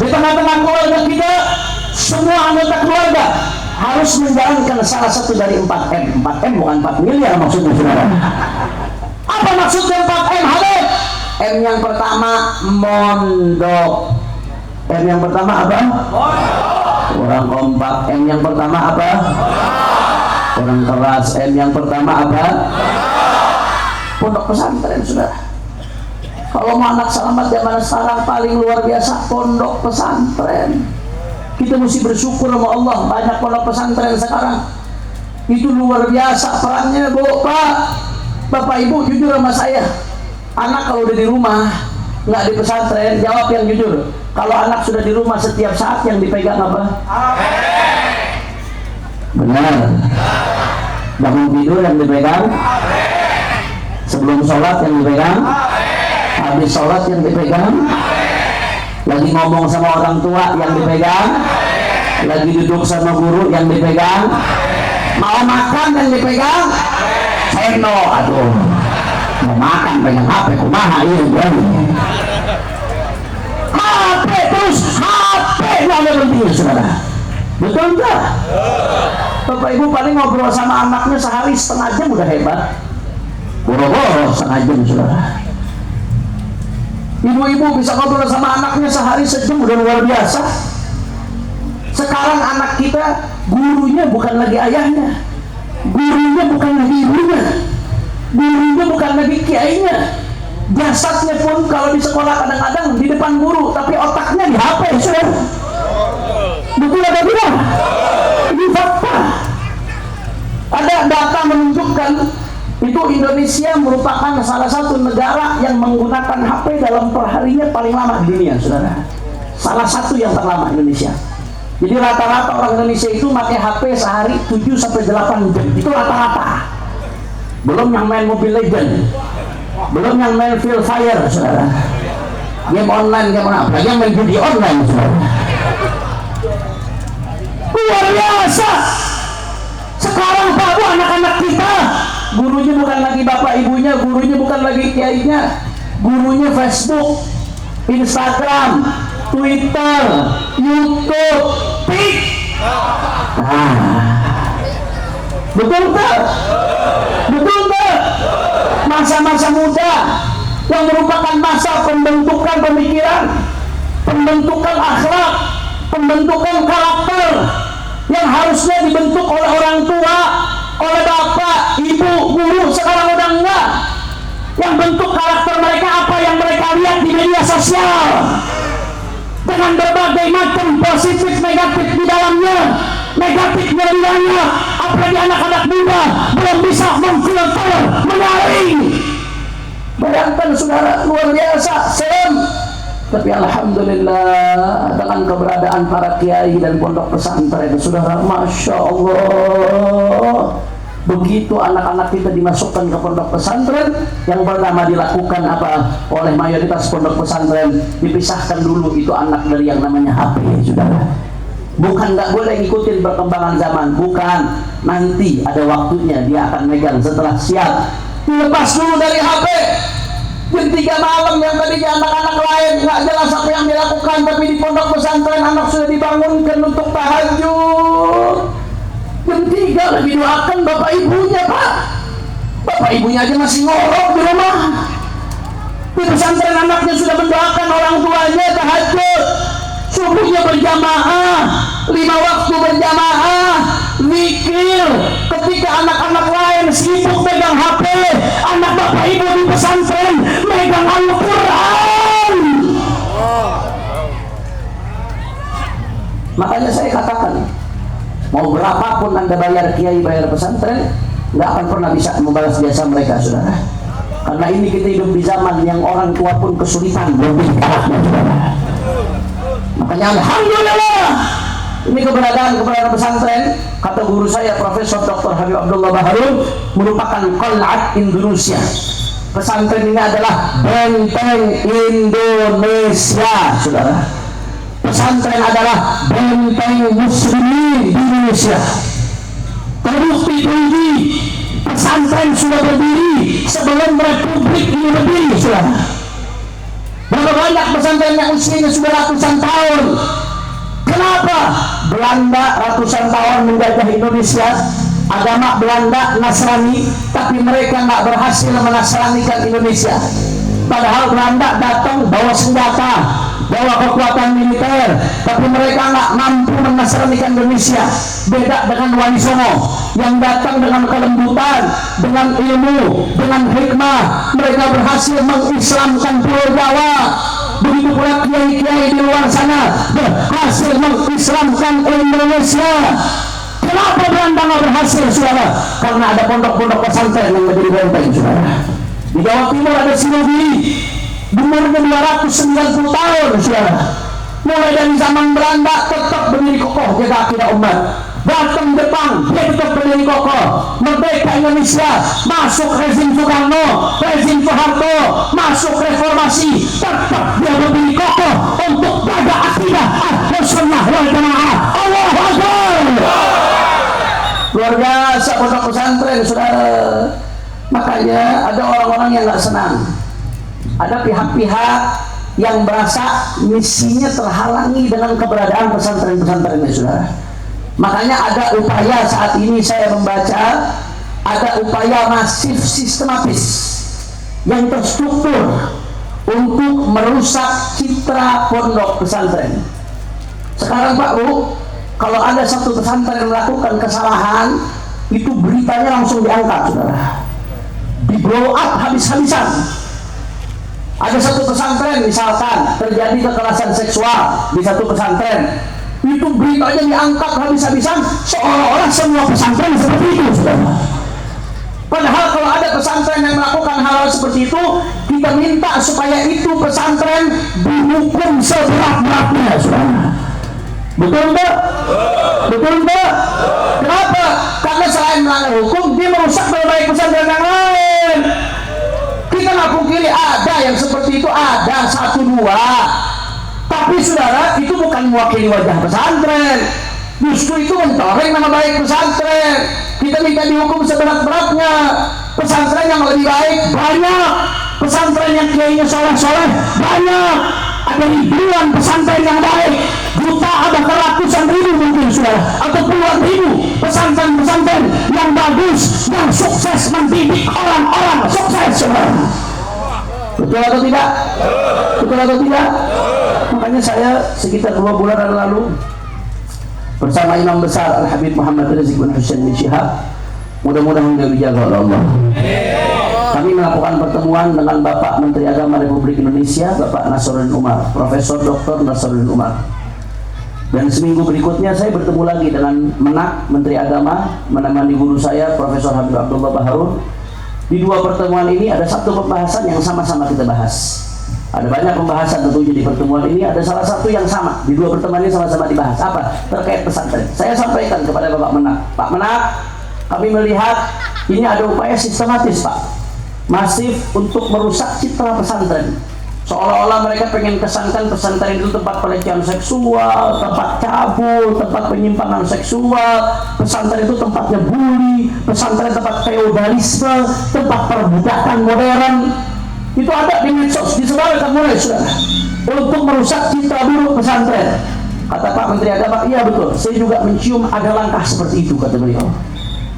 S1: di tengah-tengah keluarga kita, semua anggota keluarga harus menjalankan salah satu dari 4M. 4M bukan 4 miliar maksudnya, saudara. Apa maksudnya 4M, Habib? M yang pertama mondok. M yang pertama apa? Orang kompak. M yang pertama apa? Orang keras. M yang pertama apa? Pondok pesantren, saudara. Kalau mau anak selamat zaman sekarang paling luar biasa pondok pesantren. Kita mesti bersyukur sama Allah, banyak pondok pesantren sekarang. Itu luar biasa perannya, Bu, Pak. Bapak Ibu jujur sama saya. Anak kalau udah di rumah, nggak di pesantren, jawab yang jujur. Kalau anak sudah di rumah setiap saat yang dipegang apa? Benar. Bangun tidur yang dipegang? Sebelum sholat yang dipegang? Habis sholat yang dipegang? Lagi ngomong sama orang tua yang dipegang, lagi duduk sama guru yang dipegang, mau makan yang dipegang, seno, aduh, mau makan pegang HP, kumaha iya jadi, HP terus, HP yang penting, saudara, betul enggak? Bapak Ibu paling ngobrol sama anaknya sehari setengah jam udah hebat, boro-boro setengah jam, saudara. Ibu-ibu bisa ngobrol sama anaknya sehari sejam udah luar biasa. Sekarang anak kita gurunya bukan lagi ayahnya, gurunya bukan lagi ibunya, gurunya bukan lagi kiainya. Jasadnya pun kalau di sekolah kadang-kadang di depan guru, tapi otaknya di HP, saudara. Betul atau tidak? Ini fakta. Ada data menunjukkan itu Indonesia merupakan salah satu negara yang menggunakan HP dalam perharinya paling lama di dunia, saudara. Salah satu yang terlama Indonesia. Jadi rata-rata orang Indonesia itu pakai HP sehari 7-8 jam. Itu rata-rata. Belum yang main Mobile Legend, belum yang main Free Fire, saudara. Game online, game apa? Yang main judi online, saudara. Luar biasa. Sekarang Pak Bu, anak-anak kita gurunya bukan lagi bapak ibunya, gurunya bukan lagi kiainya, gurunya Facebook, Instagram, Twitter, YouTube, TikTok. Betul tak? Betul tak? Masa-masa muda yang merupakan masa pembentukan pemikiran, pembentukan akhlak, pembentukan karakter yang harusnya dibentuk oleh orang tua, oleh bapak, ibu, guru, sekarang udah enggak. Yang bentuk karakter mereka apa yang mereka lihat di media sosial, dengan berbagai macam positif negatif di dalamnya. Negatifnya di dalamnya, apalagi anak-anak muda belum bisa memfilter, menyaring. Bayangkan saudara, luar biasa, serem. Tapi alhamdulillah dengan keberadaan para kiai dan pondok pesantren, saudara, masya Allah, begitu anak-anak kita dimasukkan ke pondok pesantren, yang pertama dilakukan apa oleh mayoritas pondok pesantren, dipisahkan dulu itu anak dari yang namanya HP, saudara. Bukan nggak boleh ngikutin perkembangan zaman, bukan, nanti ada waktunya dia akan megang setelah siap. Dilepas dulu dari HP. Jam 3 malam yang tadinya anak-anak lain nggak jelas apa yang dilakukan, tapi di pondok pesantren anak sudah dibangunkan untuk tahajud. Jam 3 lagi doakan bapak ibunya, Pak. Bapak ibunya aja masih ngorok di rumah. Di pesantren anaknya sudah mendoakan orang tuanya tahajud. Subuhnya berjamaah, 5 waktu berjamaah, zikir. Ketika anak-anak lain sibuk pegang HP, anak bapak ibu di pesantren megang Al-Quran. Makanya saya katakan, mau berapapun anda bayar kiai, bayar pesantren, nggak akan pernah bisa membalas jasa mereka, saudara. Karena ini kita hidup di zaman yang orang tua pun kesulitan lebih karaknya, saudara. Makanya alhamdulillah ini keberadaan pesantren, kata guru saya Profesor Dr. Habib Abdullah Baharun, merupakan qal'at Indonesia. Pesantren ini adalah benteng Indonesia, saudara. Pesantren adalah benteng muslimin di Indonesia. Terbukti ini pesantren sudah berdiri sebelum Republik ini berdiri, saudara. Berapa banyak pesantren yang usianya sudah ratusan tahun? Kenapa? Belanda ratusan tahun menjajah Indonesia, agama Belanda Nasrani, tapi mereka nggak berhasil menasranikan Indonesia. Padahal Belanda datang bawa senjata, bawa kekuatan militer, tapi mereka nggak mampu menasranikan Indonesia. Beda dengan Wali Songo yang datang dengan kelembutan, dengan ilmu, dengan hikmah, mereka berhasil mengislamkan Pulau Jawa. Begitu pula kiai-kiai di luar sana berhasil mengislamkan Indonesia. Kenapa Belanda nggak berhasil, saudara? Karena ada pondok-pondok pesantren yang menjadi benteng, saudara. Di Jawa Timur ada Sinobiri, umurnya 290 tahun, saudara. Mulai dari zaman Belanda tetap berdiri kokoh jaga akidah umat. Datang Jepang, dia tetap berdiri kokoh. Merdeka Indonesia, masuk rezim Soekarno, rezim Soeharto, masuk reformasi, tetap dia berdiri kokoh untuk jaga akidah Ahlussunnah wal Jamaah. Allahu Akbar. Luar biasa pondok pesantren, saudara. Makanya ada orang-orang yang nggak senang, ada pihak-pihak yang merasa misinya terhalangi dengan keberadaan pesantren-pesantren ini, saudara. Makanya ada upaya saat ini saya membaca, ada upaya masif sistematis yang terstruktur untuk merusak citra pondok pesantren. Sekarang Pak Bu, kalau ada satu pesantren melakukan kesalahan, itu beritanya langsung diangkat, saudara, di blow up habis-habisan. Ada satu pesantren misalkan terjadi kekerasan seksual di satu pesantren, itu beritanya diangkat habis-habisan, seolah-olah semua pesantren seperti itu, saudara. Padahal kalau ada pesantren yang melakukan hal-hal seperti itu, kita minta supaya itu pesantren dihukum seberat-beratnya, saudara. Betul enggak? Betul enggak? Kenapa? Karena selain melanggar hukum, dia merusak baik pesantren yang lain. Kita nggak pungkiri ada yang seperti itu, ada 1-2. Tapi saudara, itu bukan mewakili wajah pesantren. Justru itu mencoreng nama baik pesantren. Kita minta dihukum seberat-beratnya. Pesantren yang lebih baik banyak. Pesantren yang kiainya soleh-soleh banyak. Ada ribuan pesantren yang baik. Jutaan bahkan ratusan ribu mungkin saudara, atau puluhan ribu pesantren-pesantren yang bagus, yang sukses mendidik orang-orang sukses, saudara. Betul atau tidak? Betul atau tidak? Makanya saya sekitar 2 bulan lalu bersama Imam Besar Al-Habib Muhammad Rizik bin Husain bin Syihab, mudah-mudahan dia dijaga oleh Allah. Kami melakukan pertemuan dengan Bapak Menteri Agama Republik Indonesia, Bapak Nasruddin Umar, Profesor Dr. Nasruddin Umar. Dan seminggu berikutnya saya bertemu lagi dengan Menak Menteri Agama, menemani guru saya Profesor Habib Abdullah Baharun. Di 2 pertemuan ini ada satu pembahasan yang sama-sama kita bahas. Ada banyak pembahasan tentunya di pertemuan ini, ada salah satu yang sama di 2 pertemuan ini sama-sama dibahas. Apa? Terkait pesantren. Saya sampaikan kepada Bapak Menak, Pak Menak, kami melihat ini ada upaya sistematis, Pak, masif untuk merusak citra pesantren. Seolah-olah mereka pengen kesankan pesantren itu tempat pelecehan seksual, tempat cabul, tempat penyimpangan seksual. Pesantren itu tempatnya bully, pesantren tempat feodalisme, tempat perbudakan modern. Itu ada di medsos, disebarkan mulai saudara, untuk merusak citra buruk pesantren. Kata Pak Menteri Agama, iya betul, saya juga mencium ada langkah seperti itu, kata beliau.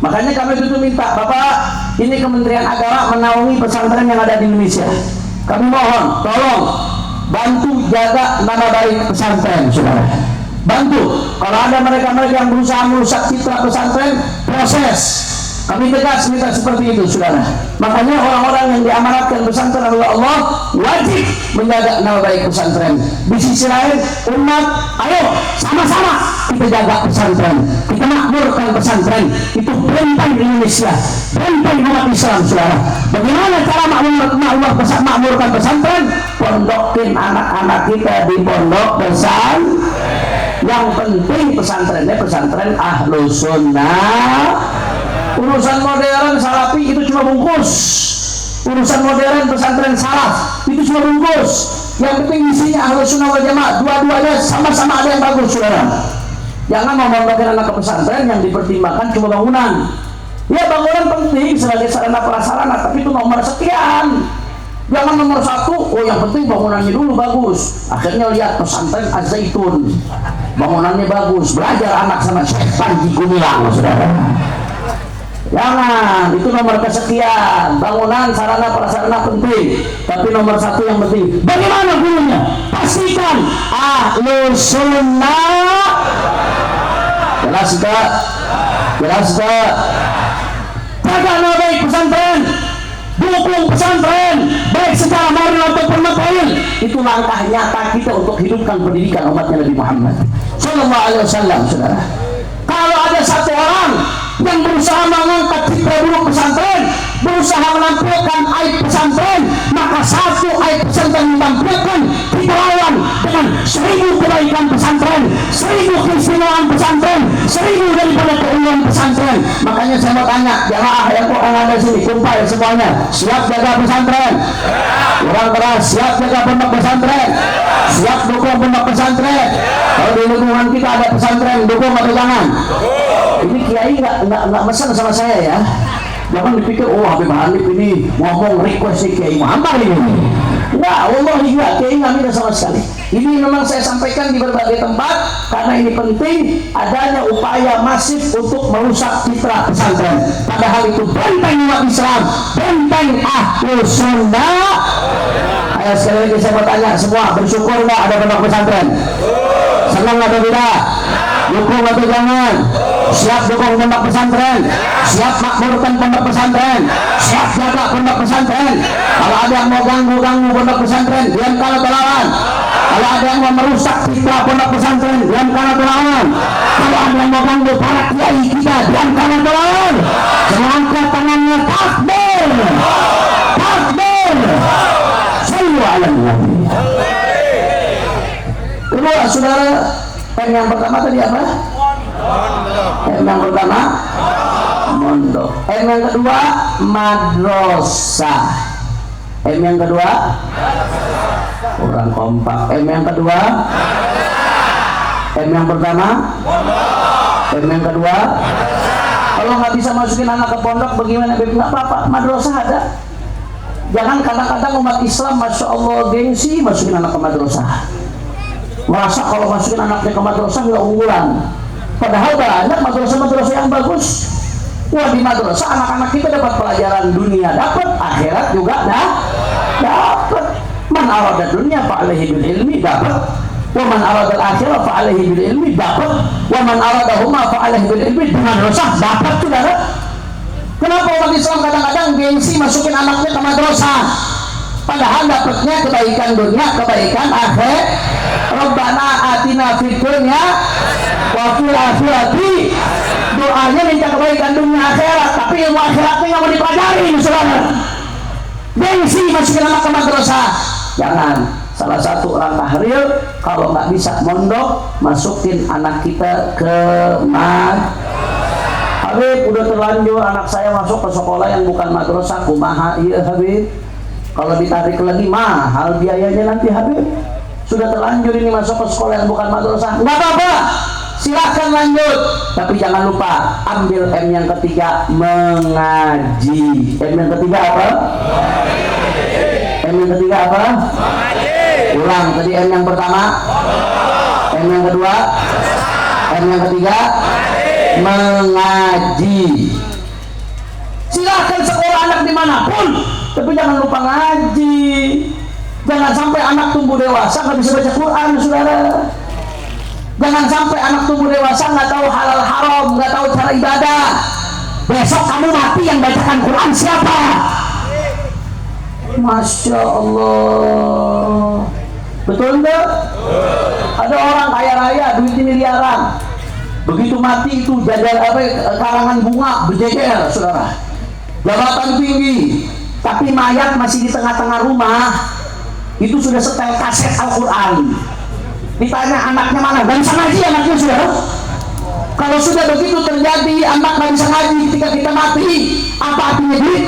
S1: Makanya kami itu minta, Bapak, ini Kementerian Agama menaungi pesantren yang ada di Indonesia. Kami mohon, tolong bantu jaga nama baik pesantren, saudara. Bantu. Kalau ada mereka-mereka yang berusaha merusak citra pesantren, proses. Kami tegas minta seperti itu, saudara. Makanya orang-orang yang diamanatkan pesantren oleh Allah wajib menjaga nama baik pesantren. Di sisi lain, umat, ayo sama-sama kita jaga pesantren, kita makmurkan pesantren. Itu benteng Indonesia, benteng umat Islam, saudara. Bagaimana cara makmurkan pesantren? Pondokin anak-anak kita di pondok pesantren. Yang penting pesantrennya pesantren Ahlus Sunnah. Urusan modern salafi itu cuma bungkus. Urusan modern pesantren salaf itu cuma bungkus. Yang penting isinya Ahlus Sunnah wal Jamaah. Dua-duanya sama-sama ada yang bagus, saudara. Jangan memondokkan anak ke pesantren yang dipertimbangkan cuma bangunan. Ya, bangunan penting sebagai sarana prasarana, tapi itu nomor sekian. Jangan nomor 1, oh yang penting bangunannya dulu bagus. Akhirnya lihat pesantren Az-Zaitun, bangunannya bagus, belajar anak sama Syekh Panji Gumilang, saudara. Jangan, itu nomor kesekian. Bangunan sarana prasarana penting, tapi nomor 1 yang penting, bagaimana gurunya? Pastikan Ahlus Sunnah. Jelas enggak? Jelas enggak? Jaga nama baik pesantren, dukung pesantren, baik secara moral ataupun material. Itu langkah nyata kita untuk hidupkan pendidikan umatnya Nabi Muhammad Sallallahu Alaihi Wasallam, saudara. Kalau ada satu orang yang berusaha mengangkat citra buruk pesantren, berusaha menampilkan aib pesantren, maka satu aib pesantren ditampilkan kita lawan dengan 1000 kebaikan pesantren, 1000 keistimewaan pesantren, 1000 daripada keunggulan pesantren. Makanya saya mau tanya jamaah yang orang ada sini, kumpul semuanya, siap jaga pesantren? Orang keras, siap jaga pondok pesantren? Siap dukung pondok pesantren? Kalau di lingkungan kita ada pesantren, dukung atau jangan? Ini kiai nggak mesen sama saya ya. Jangan dipikir, oh Habib Hanif ini ngomong request Kiai Muhammad ini. Enggak, wallahi enggak, Kiai nggak minta sama sekali. Ini memang saya sampaikan di berbagai tempat karena ini penting adanya upaya masif untuk merusak citra pesantren. Padahal itu benteng umat Islam, benteng Ahlus Sunnah. Ayo sekali lagi saya mau tanya semua, bersyukur nggak ada pondok pesantren? Senang atau tidak? Dukung atau jangan? Siap dukung pondok pesantren, siap makmurkan pondok pesantren, siap jaga pondok pesantren. Kalau ada yang mau ganggu pondok pesantren, diam kalau lawan. Kalau ada yang mau merusak citra pondok pesantren, diam karena tolawan. Kalau ada yang mau ganggu para kiai kita, diam karena tolawan. Semua angkat tangannya, takbir, takbir. Sallu ala Nabi. Kedua, saudara, yang pertama tadi apa? Yang pertama mondok. Yang kedua madrasah. Yang kedua kurang kompak. Yang kedua yang pertama yang kedua. Kalau nggak bisa masukin anak ke pondok bagaimana? Nggak apa-apa, madrasah ada. Jangan kadang-kadang umat Islam masya Allah gengsi masukin anak ke madrasah, merasa kalau masukin anaknya ke madrasah nggak unggulan. Padahal banyak madrasah-madrasah yang bagus. Wah, di madrasah anak-anak kita dapat pelajaran dunia, dapat akhirat juga dapat. Man arada dunia fa alaihi bil ilmi, dapat. Wa man arada al akhirah fa alaihi bil ilmi, dapat. Wa man aradahuma fa alaihi bil ilmi, di madrasah dapat, saudara. Kenapa umat Islam kadang-kadang gengsi masukin anaknya ke madrasah? Padahal dapatnya kebaikan dunia, kebaikan akhirat. Rabbana atina fid dunya wa fil akhirati. Doanya minta kebaikan dunia akhirat, tapi ilmu akhiratnya nggak mau dipelajari, saudara. Gengsi masukin anak ke madrasah. Jangan. Salah satu langkah real, kalau nggak bisa mondok, masukin anak kita ke Habib, udah terlanjur anak saya masuk ke sekolah yang bukan madrasah, kumaha iya Habib. Kalau ditarik lagi mahal biayanya nanti Habib. Sudah terlanjur ini masuk ke sekolah yang bukan madrasah, nggak apa-apa, silahkan lanjut. Tapi jangan lupa ambil M yang ketiga, mengaji. M yang ketiga apa? M yang ketiga apa? Ulang tadi, M yang pertama, M yang kedua, M yang ketiga, mengaji. Silahkan sekolah anak dimanapun, tapi jangan lupa ngaji. Jangan sampai anak tumbuh dewasa nggak bisa baca Quran, saudara. Jangan sampai anak tumbuh dewasa nggak tahu halal haram, nggak tahu cara ibadah. Besok kamu mati yang bacakan Quran siapa? Masya Allah. Betul enggak? Ada orang kaya raya, duitnya miliaran. Begitu mati itu jajar karangan bunga berjejer, saudara. Jabatan tinggi, tapi mayat masih di tengah-tengah rumah. Itu sudah setel kaset Al-Quran. Ditanya anaknya mana? Gak bisa ngaji anaknya, saudara. Kalau sudah begitu terjadi, anak gak bisa ngaji ketika kita mati, apa artinya duit?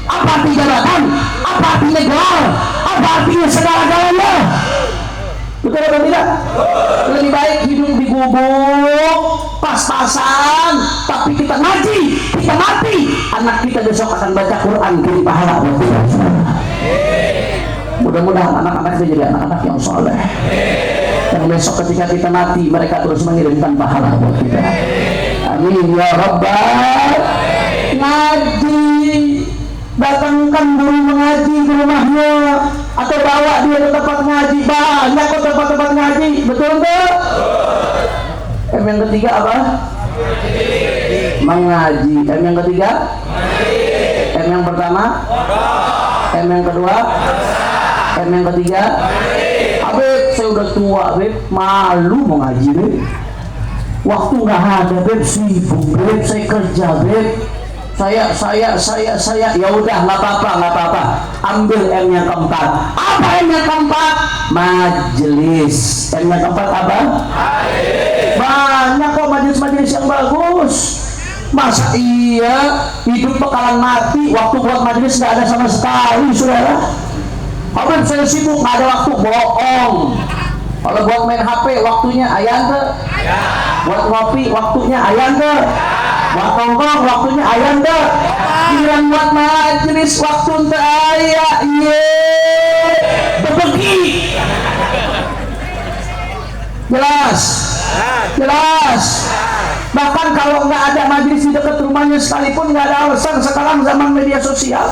S1: Apa artinya jabatan? Apa artinya gelar? Apa artinya segala-galanya? Betul atau tidak? Lebih baik hidup di gubuk, pas-pasan, tapi kita ngaji, kita mati, anak kita besok akan baca Quran, kirim pahala buat kita. Mudah-mudahan anak-anak kita jadi anak-anak yang soleh, yang besok ketika kita mati mereka terus mengirimkan pahala buat kita. Amin ya Rabbal. Ngaji, datangkan guru mengaji ke rumahnya atau bawa dia ke tempat ngaji. Banyak kok tempat-tempat ngaji, betul enggak? Yang ketiga apa? Mengaji. Yang ketiga? Yang pertama? Yang kedua? Yang ketiga? Habib, saya udah tua, Habib, malu mau ngaji, Habib. Waktu nggak ada, Habib, sibuk, Habib, saya kerja, Habib. Saya ya udah nggak apa-apa. Ambil M yang keempat. Apa M yang keempat? Majelis. M yang keempat apa? Banyak kok majelis-majelis yang bagus. Masa iya hidup bakalan mati, waktu buat majelis nggak ada sama sekali, saudara. Habib, saya sibuk nggak ada waktu, bohong. Kalau buat main HP waktunya ayam ke? Buat ngopi waktunya ayam ke? Buat nongkrong waktunya ayam deh. Giliran buat majelis waktu untuk ayah, berbagi. Jelas. Bahkan kalau nggak ada majelis di dekat rumahnya sekalipun nggak ada alasan. Sekarang zaman media sosial,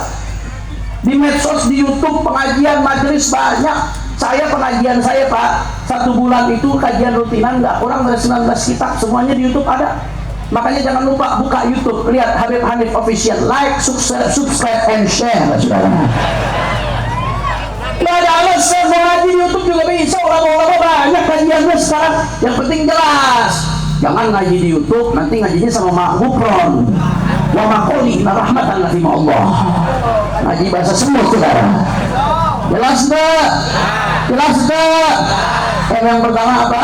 S1: di medsos, di YouTube pengajian majelis banyak. Pengajian saya Pak, 1 bulan itu kajian rutinan nggak kurang dari 19 kitab, semuanya di YouTube ada. Makanya jangan lupa buka YouTube, lihat Habib Hanif Official, like, subscribe, and share, saudara. Nggak ada alasan mau ngaji di YouTube juga bisa, orang mau sekarang, yang penting jelas. Jangan ngaji di YouTube, nanti ngajinya sama Mak Gufron. Wa maquli inna rahmatan lahi Allah. Ngaji bahasa semut saudara. Jelas enggak? Jelas enggak? Yang pertama apa?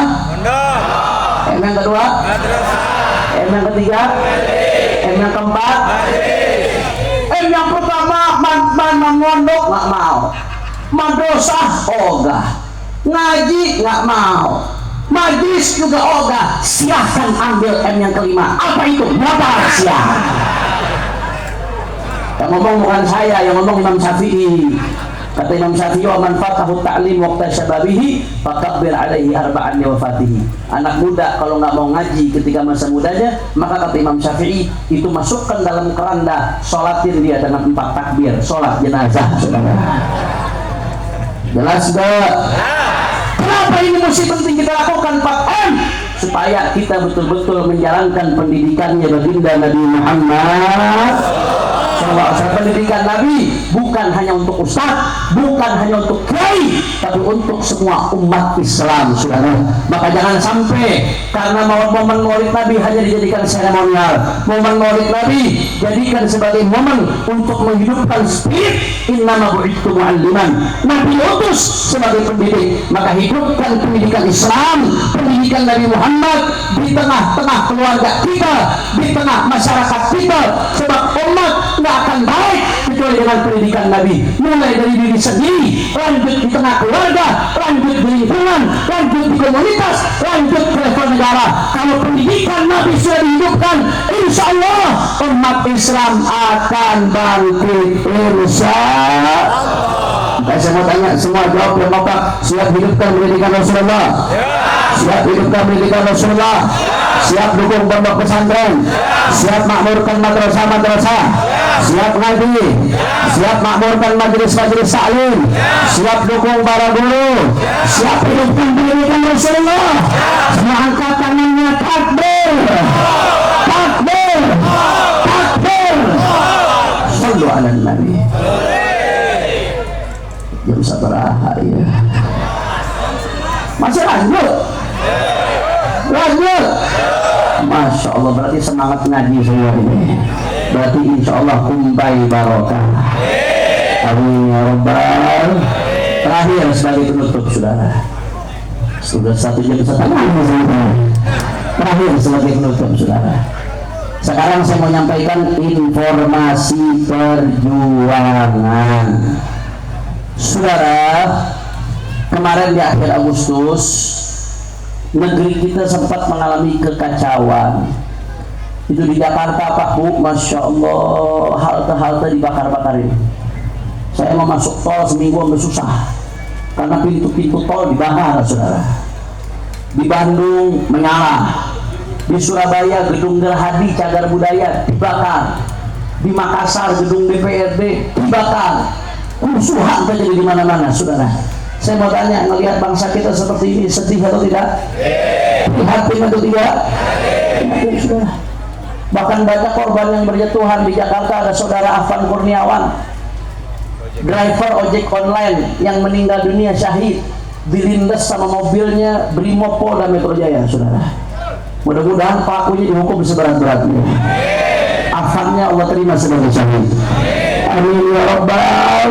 S1: Yang kedua? Yang ketiga? Yang keempat? Yang pertama mondok nggak mau, madrasah ogah, ngaji nggak mau, majlis juga ogah. Silahkan ambil yang kelima. Apa itu? Modal siap. Yang ngomong bukan saya, yang ngomong Imam Syafi'i. Kata Imam Syafi'i, wa man fatahu ta'lim waqta syababihi fakabbir alaihi arba'an wafatihi. Anak muda kalau nggak mau ngaji ketika masa mudanya, maka kata Imam Syafi'i, itu masukkan dalam keranda, sholatin dia dengan 4 takbir, sholat jenazah. Jelas gak? Kenapa ini mesti penting kita lakukan 4M? Supaya kita betul-betul menjalankan pendidikannya baginda Nabi Muhammad. Pendidikan Nabi bukan hanya untuk ustaz, bukan hanya untuk kiai, tapi untuk semua umat Islam, saudara. Maka jangan sampai karena momen Maulid Nabi hanya dijadikan seremonial, momen Maulid Nabi jadikan sebagai momen untuk menghidupkan spirit. Innama bu'itsu mu'alliman, Nabi utus sebagai pendidik. Maka hidupkan pendidikan Islam, pendidikan Nabi Muhammad di tengah-tengah keluarga kita, di tengah masyarakat kita. Sebab umat nggak akan baik kecuali dengan pendidikan Nabi, mulai dari diri sendiri, lanjut di tengah keluarga, lanjut di lingkungan, lanjut di komunitas, lanjut ke level negara. Kalau pendidikan Nabi sudah dihidupkan, insya Allah umat Islam akan bangkit, insya Allah. Saya mau tanya semua, jawab yang Bapak. Siap hidupkan pendidikan Rasulullah? Siap hidupkan pendidikan Rasulullah? Siap dukung pondok pesantren? Siap makmurkan madrasah-madrasah? Siap ngaji? Siap makmurkan majelis-majelis taklim? Siap dukung para guru? Siap hidupkan pendidikan Rasulullah? Semua angkat tangannya, takbir, takbir, takbir. Sallu ala Nabi. Jam sabaraha ya. Masih lanjut? Lanjut. Masya Allah, berarti semangat ngaji semua ini. Berarti insya Allah kumbai barokah. Amin ya Rabbal. Terakhir sebagai penutup, saudara. Sudah 1 jam setengah. Terakhir sebagai penutup, saudara. Sekarang saya mau menyampaikan informasi perjuangan. Saudara, kemarin di akhir Agustus negeri kita sempat mengalami kekacauan. Itu di Jakarta Pak Bu, Masya Allah, halte-halte dibakar-bakarin. Saya mau masuk tol seminggu sampai susah karena pintu-pintu tol dibakar, saudara. Di Bandung menyala, di Surabaya gedung Gerhadi Cagar Budaya dibakar, di Makassar gedung DPRD dibakar. Kerusuhan terjadi di mana-mana, saudara. Saya mau tanya, melihat bangsa kita seperti ini, sedih atau tidak? Prihatin atau tidak? Prihatin, saudara. Bahkan banyak korban yang berjatuhan. Di Jakarta ada saudara Afan Kurniawan, driver ojek online yang meninggal dunia syahid, dilindas sama mobilnya Brimob Polda Metro Jaya, saudara. Mudah-mudahan pelakunya dihukum seberat-beratnya. Afannya Allah terima sebagai syahid. Amin ya Rabbal.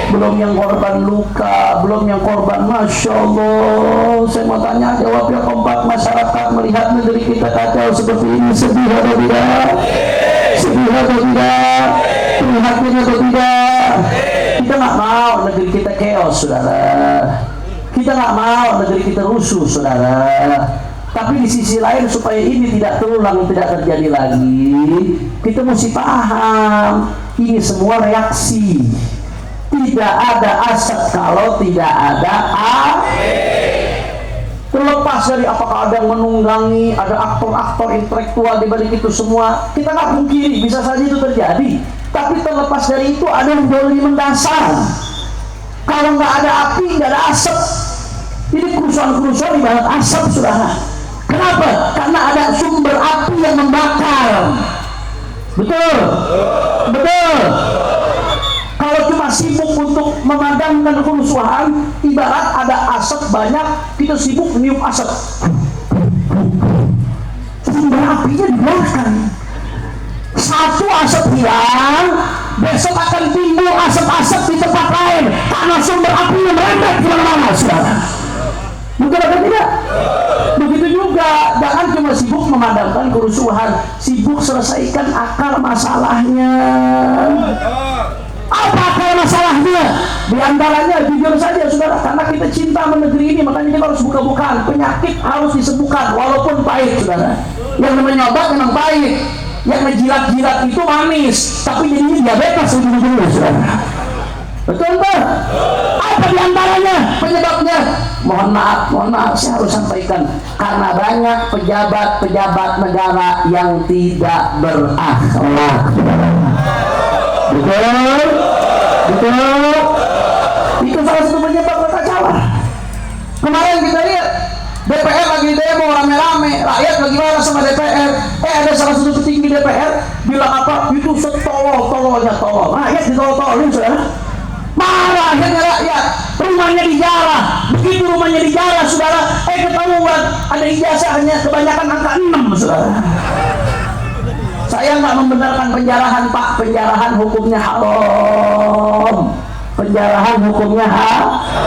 S1: Belum yang korban luka, belum yang korban. Masya Allah. Saya mau tanya, jawab ya kompak. Masyarakat melihat negeri kita kacau seperti ini, sedih atau tidak? Sedih atau tidak? Prihatin atau tidak? Kita nggak mau negeri kita chaos, saudara. Kita nggak mau negeri kita rusuh, saudara. Tapi di sisi lain, supaya ini tidak terulang, tidak terjadi lagi, kita mesti paham ini semua reaksi. Tidak ada asap kalau tidak ada air. Terlepas dari apakah ada yang menunggangi, ada aktor-aktor intelektual di balik itu semua, kita nggak pungkiri bisa saja itu terjadi. Tapi terlepas dari itu ada yang jauh lebih mendasar. Kalau nggak ada api, nggak ada asap. Ini kerusuhan-kerusuhan di balik asap, saudara. Kenapa? Karena ada sumber api yang membakar. Betul? Betul. Kalau cuma kita sibuk untuk memadamkan kerusuhan, ibarat ada asap banyak, kita sibuk meniup asap. Sumber apinya di belakang. Satu asap hilang, besok akan timbul asap-asap di tempat lain karena sumber apinya merembet kemana-mana, saudara. Betul atau tidak? Begitu juga, jangan cuma sibuk memadamkan kerusuhan, sibuk selesaikan akar masalahnya. Apa akar masalahnya? Di antaranya, jujur saja saudara, karena kita cinta negeri ini, makanya kita harus buka-bukaan. Penyakit harus disembuhkan, walaupun pahit, saudara. Yang namanya obat memang pahit, yang menjilat-jilat itu manis, tapi jadinya diabetes ujung-ujungnya, saudara. Betul tak? Apa diantaranya penyebabnya? Mohon maaf, saya harus sampaikan, karena banyak pejabat-pejabat negara yang tidak berakhlak. Betul? Itu salah satu penyebab kekacauan. Kemarin kita lihat DPR lagi demo rame-rame, rakyat lagi marah sama DPR. Ada salah satu petinggi DPR bilang apa? Itu setolol-tololnya tolol. Rakyat ditolol-tololin, saudara. Marah akhirnya rakyat, rumahnya dijarah. Begitu rumahnya dijarah, saudara, ketahuan ada ijazahnya, kebanyakan angka 6, saudara. Saya nggak membenarkan penjarahan, Pak. Penjarahan hukumnya haram. Penjarahan hukumnya haram.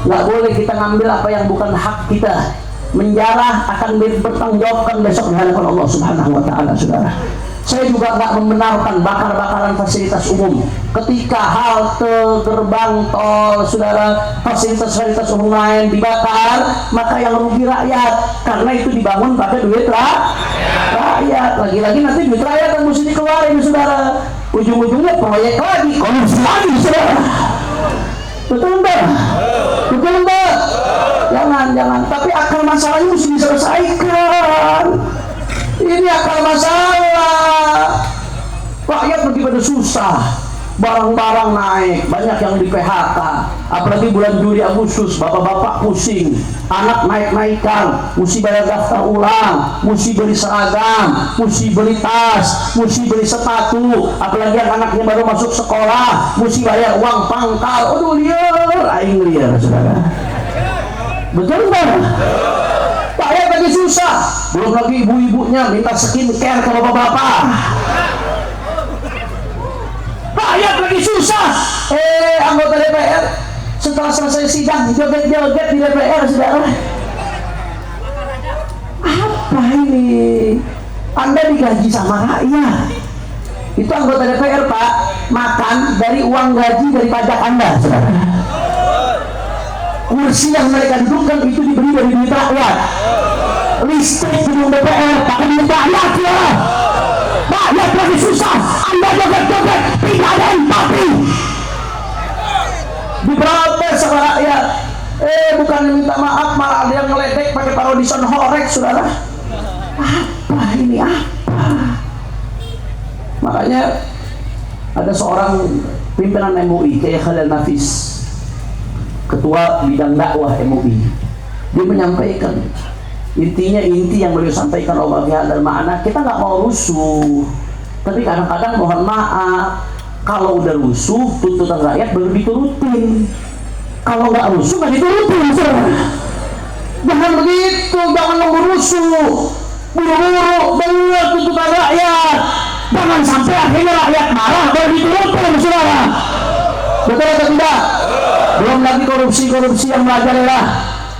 S1: Nggak boleh kita ngambil apa yang bukan hak kita. Menjarah akan bertanggungjawabkan besok di hadapan Allah Subhanahu wa Ta'ala, saudara. Saya juga nggak membenarkan bakar-bakaran fasilitas umum. Ketika halte, gerbang tol, saudara, fasilitas-fasilitas umum lain dibakar, maka yang rugi rakyat, karena itu dibangun pakai duit rakyat. Lagi-lagi nanti duit rakyat yang mesti dikeluarin, saudara. Ujung-ujungnya proyek lagi, korupsi lagi, saudara. Betul enggak? Jangan. Tapi akar masalahnya mesti diselesaikan. Ini akar masalah. Rakyat lagi pada susah, barang-barang naik, banyak yang di PHK. Apalagi bulan Juli Agustus, bapak-bapak pusing, anak naik-naikan, mesti bayar daftar ulang, mesti beli seragam, mesti beli tas, mesti beli sepatu. Apalagi yang anaknya baru masuk sekolah, mesti bayar uang pangkal. Aduh, liar, saudara. Betul nggak? Rakyat lagi susah, belum lagi ibu-ibunya minta skincare ke bapak-bapak. Rakyat lagi susah. Anggota DPR setelah selesai sidang joget-joget di DPR, saudara. Apa ini? Anda digaji sama rakyat. Itu anggota DPR, Pak, makan dari uang gaji dari pajak Anda, saudara. Kursi yang mereka dudukkan itu diberi dari duit rakyat. Listrik gedung DPR pakai duit rakyat, ya. Rakyat lagi susah, Anda joget-joget, tidak ada empati. Diprotes sama rakyat. Bukan minta maaf, malah ada yang ngeledek pakai parodison horek, saudara. Apa ini, apa? Makanya ada seorang pimpinan MUI, kayak Khalil Nafis, ketua bidang dakwah MUI, dia menyampaikan inti yang beliau sampaikan, Allah dan makna, kita nggak mau rusuh, tapi kadang-kadang mohon maaf, kalau udah rusuh tuntutan rakyat baru diturutin. Kalau nggak rusuh nggak diturutin, saudara. Jangan begitu, jangan nunggu rusuh, buru-buru dengar tuntutan rakyat. Jangan sampai akhirnya rakyat marah baru diturutin, saudara. Betul atau tidak? Belum lagi korupsi yang merajalela.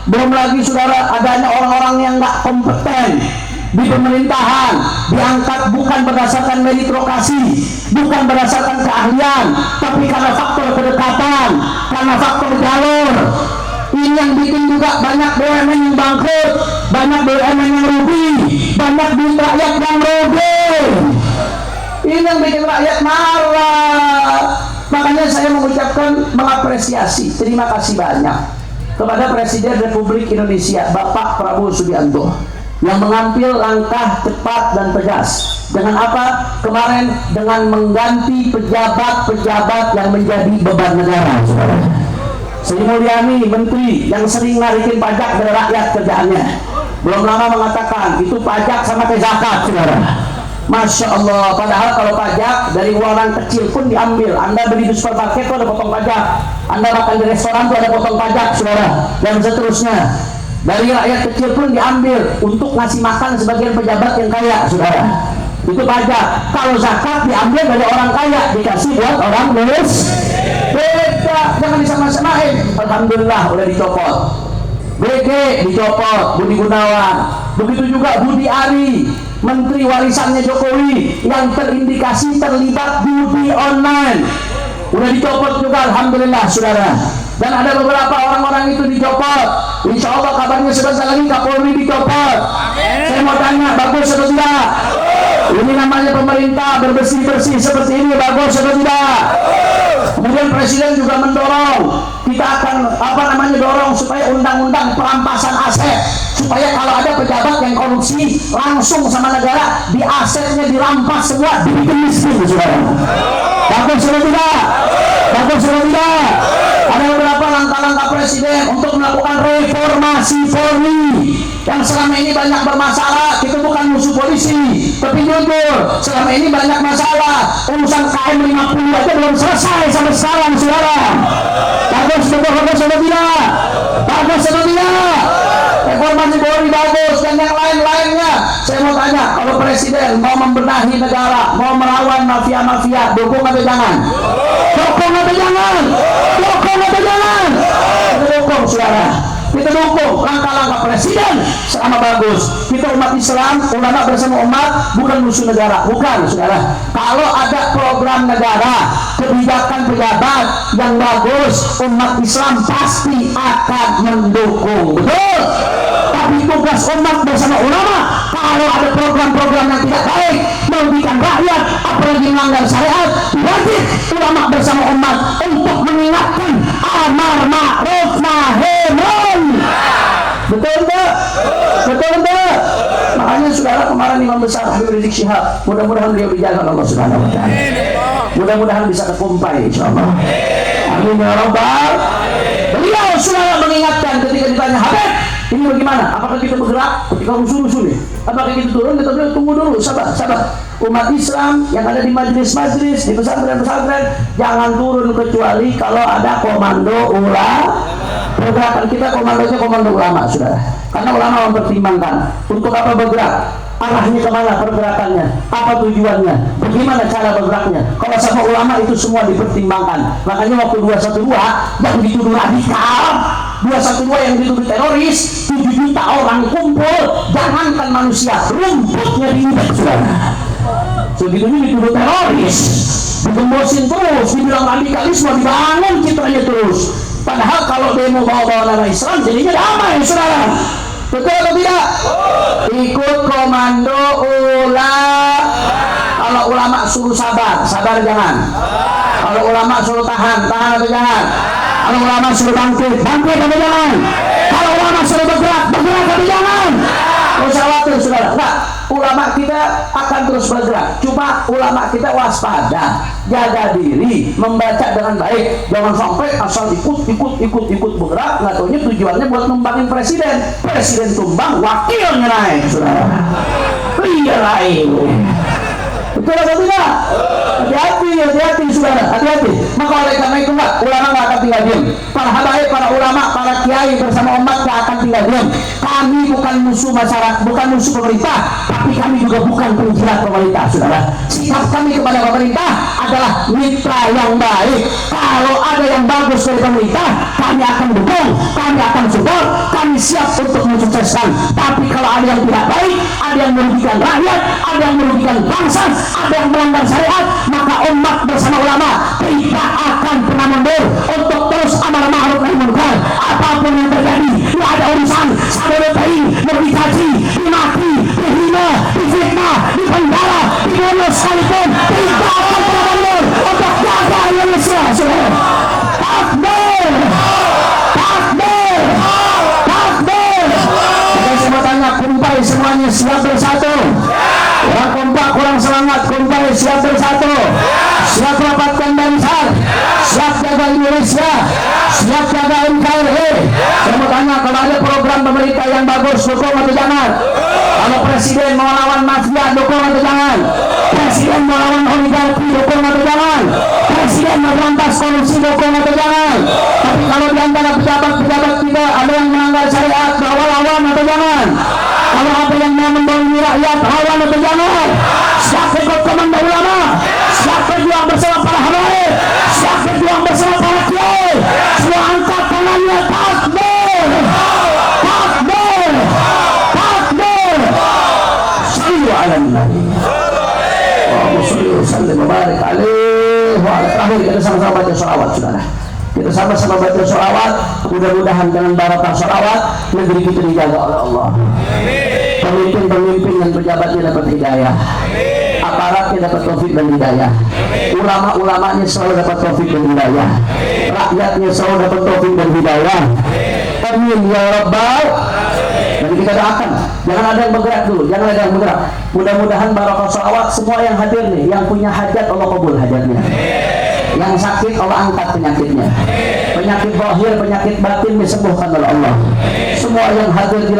S1: Belum lagi, saudara, adanya orang-orang yang nggak kompeten di pemerintahan, diangkat bukan berdasarkan meritokrasi, bukan berdasarkan keahlian, tapi karena faktor kedekatan, karena faktor jalur. Ini yang bikin juga banyak BUMN yang bangkrut, banyak BUMN yang rugi, banyak duit rakyat yang rugi. Ini yang bikin rakyat marah. Makanya saya mengapresiasi, terima kasih banyak kepada Presiden Republik Indonesia Bapak Prabowo Subianto yang mengambil langkah cepat dan tegas. Dengan apa? Kemarin dengan mengganti pejabat-pejabat yang menjadi beban negara, saudara. Sri Mulyani, menteri yang sering narikin pajak dari rakyat kerjaannya, belum lama mengatakan itu pajak sama kayak zakat, saudara. Masya Allah. Padahal kalau pajak dari orang kecil pun diambil. Anda beli di supermarket itu ada potong pajak, Anda makan di restoran itu ada potong pajak, saudara, dan seterusnya. Dari rakyat kecil pun diambil untuk ngasih makan sebagian pejabat yang kaya, saudara. Itu pajak. Kalau zakat diambil dari orang kaya, dikasih buat orang miskin. Beda, jangan disama-samain. Alhamdulillah udah dicopot. BG dicopot, Budi Gunawan. Begitu juga Budi Ari, menteri warisannya Jokowi yang terindikasi terlibat judi online, udah dicopot juga, alhamdulillah, saudara. Dan ada beberapa orang-orang itu dicopot. Insya Allah kabarnya sebentar lagi Kapolri dicopot. Saya mau tanya, bagus atau tidak? Ini namanya pemerintah bersih-bersih seperti ini, bagus atau tidak? Kemudian Presiden juga mendorong, kita akan dorong supaya undang-undang perampasan aset, supaya kalau ada pejabat yang korupsi langsung sama negara, di asetnya dirampas semua, dibikin miskin, saudara. Bagus atau tidak? Bagus atau tidak? Ada beberapa langkah-langkah Presiden untuk melakukan reformasi Polri yang selama ini banyak bermasalah. Kita bukan musuh polisi, tapi jujur, selama ini banyak masalah. Urusan KM 50 aja belum selesai sampai sekarang, saudara. Bagus atau tidak? Bagus atau tidak? Reformasi Polri bagus, dan yang lain-lainnya. Saya mau tanya, kalau Presiden mau membenahi negara, mau melawan mafia-mafia, dukung atau jangan? Dukung atau jangan? Dukung atau jangan? Kita dukung, saudara. Kita dukung langkah-langkah Presiden selama bagus. Kita umat Islam, ulama bersama umat, bukan musuh negara, bukan, saudara. Kalau ada program negara, kebijakan pejabat yang bagus, umat Islam pasti akan mendukung, betul. Tapi tugas umat bersama ulama, kalau ada program-program yang tidak baik, merugikan rakyat, apalagi melanggar syariat, wajib ulama bersama umat untuk mengingatkan amar ma'ruf nahi munkar. Betul enggak? Betul enggak? Makanya saudara, kemarin Imam Besar Habib Rizik Syihab, mudah-mudahan beliau dijaga Allah Subhanahu wa taala. Mudah-mudahan bisa kekumpai insyaallah. Amin ya rabbal. Beliau saudara mengingatkan ketika ditanya, Habib, ini bagaimana? Apakah kita bergerak ketika rusuh-rusuh nih? Apakah kita turun? Kita bilang tunggu dulu, sabar. Umat Islam yang ada di majelis-majelis, di pesantren-pesantren, jangan turun kecuali kalau ada komando ulama. Pergerakan kita komandonya komando ulama, saudara. Karena ulama mempertimbangkan untuk apa bergerak, arahnya kemana pergerakannya, apa tujuannya, bagaimana cara bergeraknya. Kalau sama ulama itu semua dipertimbangkan. Makanya waktu 212 yang dituduh radikal, 212 yang dituduh teroris, 7 juta orang kumpul, jangankan manusia, rumputnya diinjak, saudara. Segitunya dituduh teroris, digembosin terus, dibilang radikalisme, dibangun citranya terus. Padahal kalau demo bawa-bawa nama Islam jadinya damai, saudara. Betul atau tidak? Ikut komando ulama. Kalau ulama suruh sabar, sabar jangan. Kalau ulama suruh tahan, tahan atau jangan. Kalau ulama suruh bangkit, bangkit atau jangan. Kalau ulama suruh bergerak, bergerak atau jangan. Tidak usah khawatir, saudara. Enggak, ulama kita akan terus bergerak. Cuma ulama kita waspada, jaga diri, membaca dengan baik. Jangan sampai asal ikut bergerak, nggak taunya tujuannya buat numbangin presiden. Presiden tumbang, wakilnya naik, saudara. Iya lain. Betul atau tidak? Hati-hati, saudara, hati-hati. Maka oleh karena itu ulama nggak akan tinggal diam. Para habaib, para ulama, para kiai bersama umat nggak akan tinggal diam. Kami bukan musuh masyarakat, bukan musuh pemerintah, tapi kami juga bukan penjilat pemerintah, saudara. Sikap kami kepada pemerintah adalah mitra yang baik. Kalau ada yang bagus dari pemerintah, kami akan dukung, kami akan support, kami siap untuk mensukseskan. Tapi kalau ada yang tidak baik, ada yang merugikan rakyat, ada yang merugikan bangsa, ada yang melanggar syariat, maka umat bersama ulama tidak akan pernah mundur untuk terus amar ma'ruf nahi munkar. Apapun yang terjadi, tidak ada urusan sampai mau dicaci, dimaki, dihina, difitnah, dipenjara, dibunuh sekalipun, tidak akan pernah mundur untuk jaga Indonesia, saudara. Takbir, takbir, takbir. Kita semua tanya, kumpai semuanya siap bersatu. Orang kompak kurang semangat, kumpai siap bersatu, siap rapatkan bangsa, siap jaga Indonesia, siap jaga NKRI. Saya mau tanya Makanya kalau ada program pemerintah yang bagus, dukung atau jangan? Kalau presiden mau lawan mafia, dukung atau jangan? Presiden mau lawan oligarki, dukung atau jangan? Presiden mau berantas korupsi, dukung atau jangan? Tapi kalau di antara pejabat-pejabat kita ada yang melanggar syariat, bahwa lawan atau jangan? Kalau ada yang mau membangun rakyat, lawan atau jangan? Siapa ikut komando ulama? Siapa juang bersama para habaib? Siapa juang bersama para kiai? Semua angkat tangannya, takbir! Takbir! Takbir! Sallu ala nabi. Allahumma sholli wa sallim wa barik alaihi wa ala. Terakhir kita sama-sama baca sholawat, saudara. Kita sama-sama baca sholawat. Mudah-mudahan dengan barakah sholawat negeri kita dijaga oleh Allah. Pemimpin-pemimpin dan pejabatnya dapat hidayah. Aparatnya dapat taufik dan hidayah. Ulama-ulamanya selalu dapat taufik dan hidayah. Rakyatnya selalu dapat taufik dan hidayah. Amin ya rabbal. Jadi kita doakan, jangan ada yang bergerak dulu, jangan ada yang bergerak. Mudah-mudahan barakah sholawat semua yang hadir nih, yang punya hajat Allah kabul hajatnya. Yang sakit Allah angkat penyakitnya. Penyakit zahir, penyakit batin disembuhkan oleh Allah. Semua yang hadir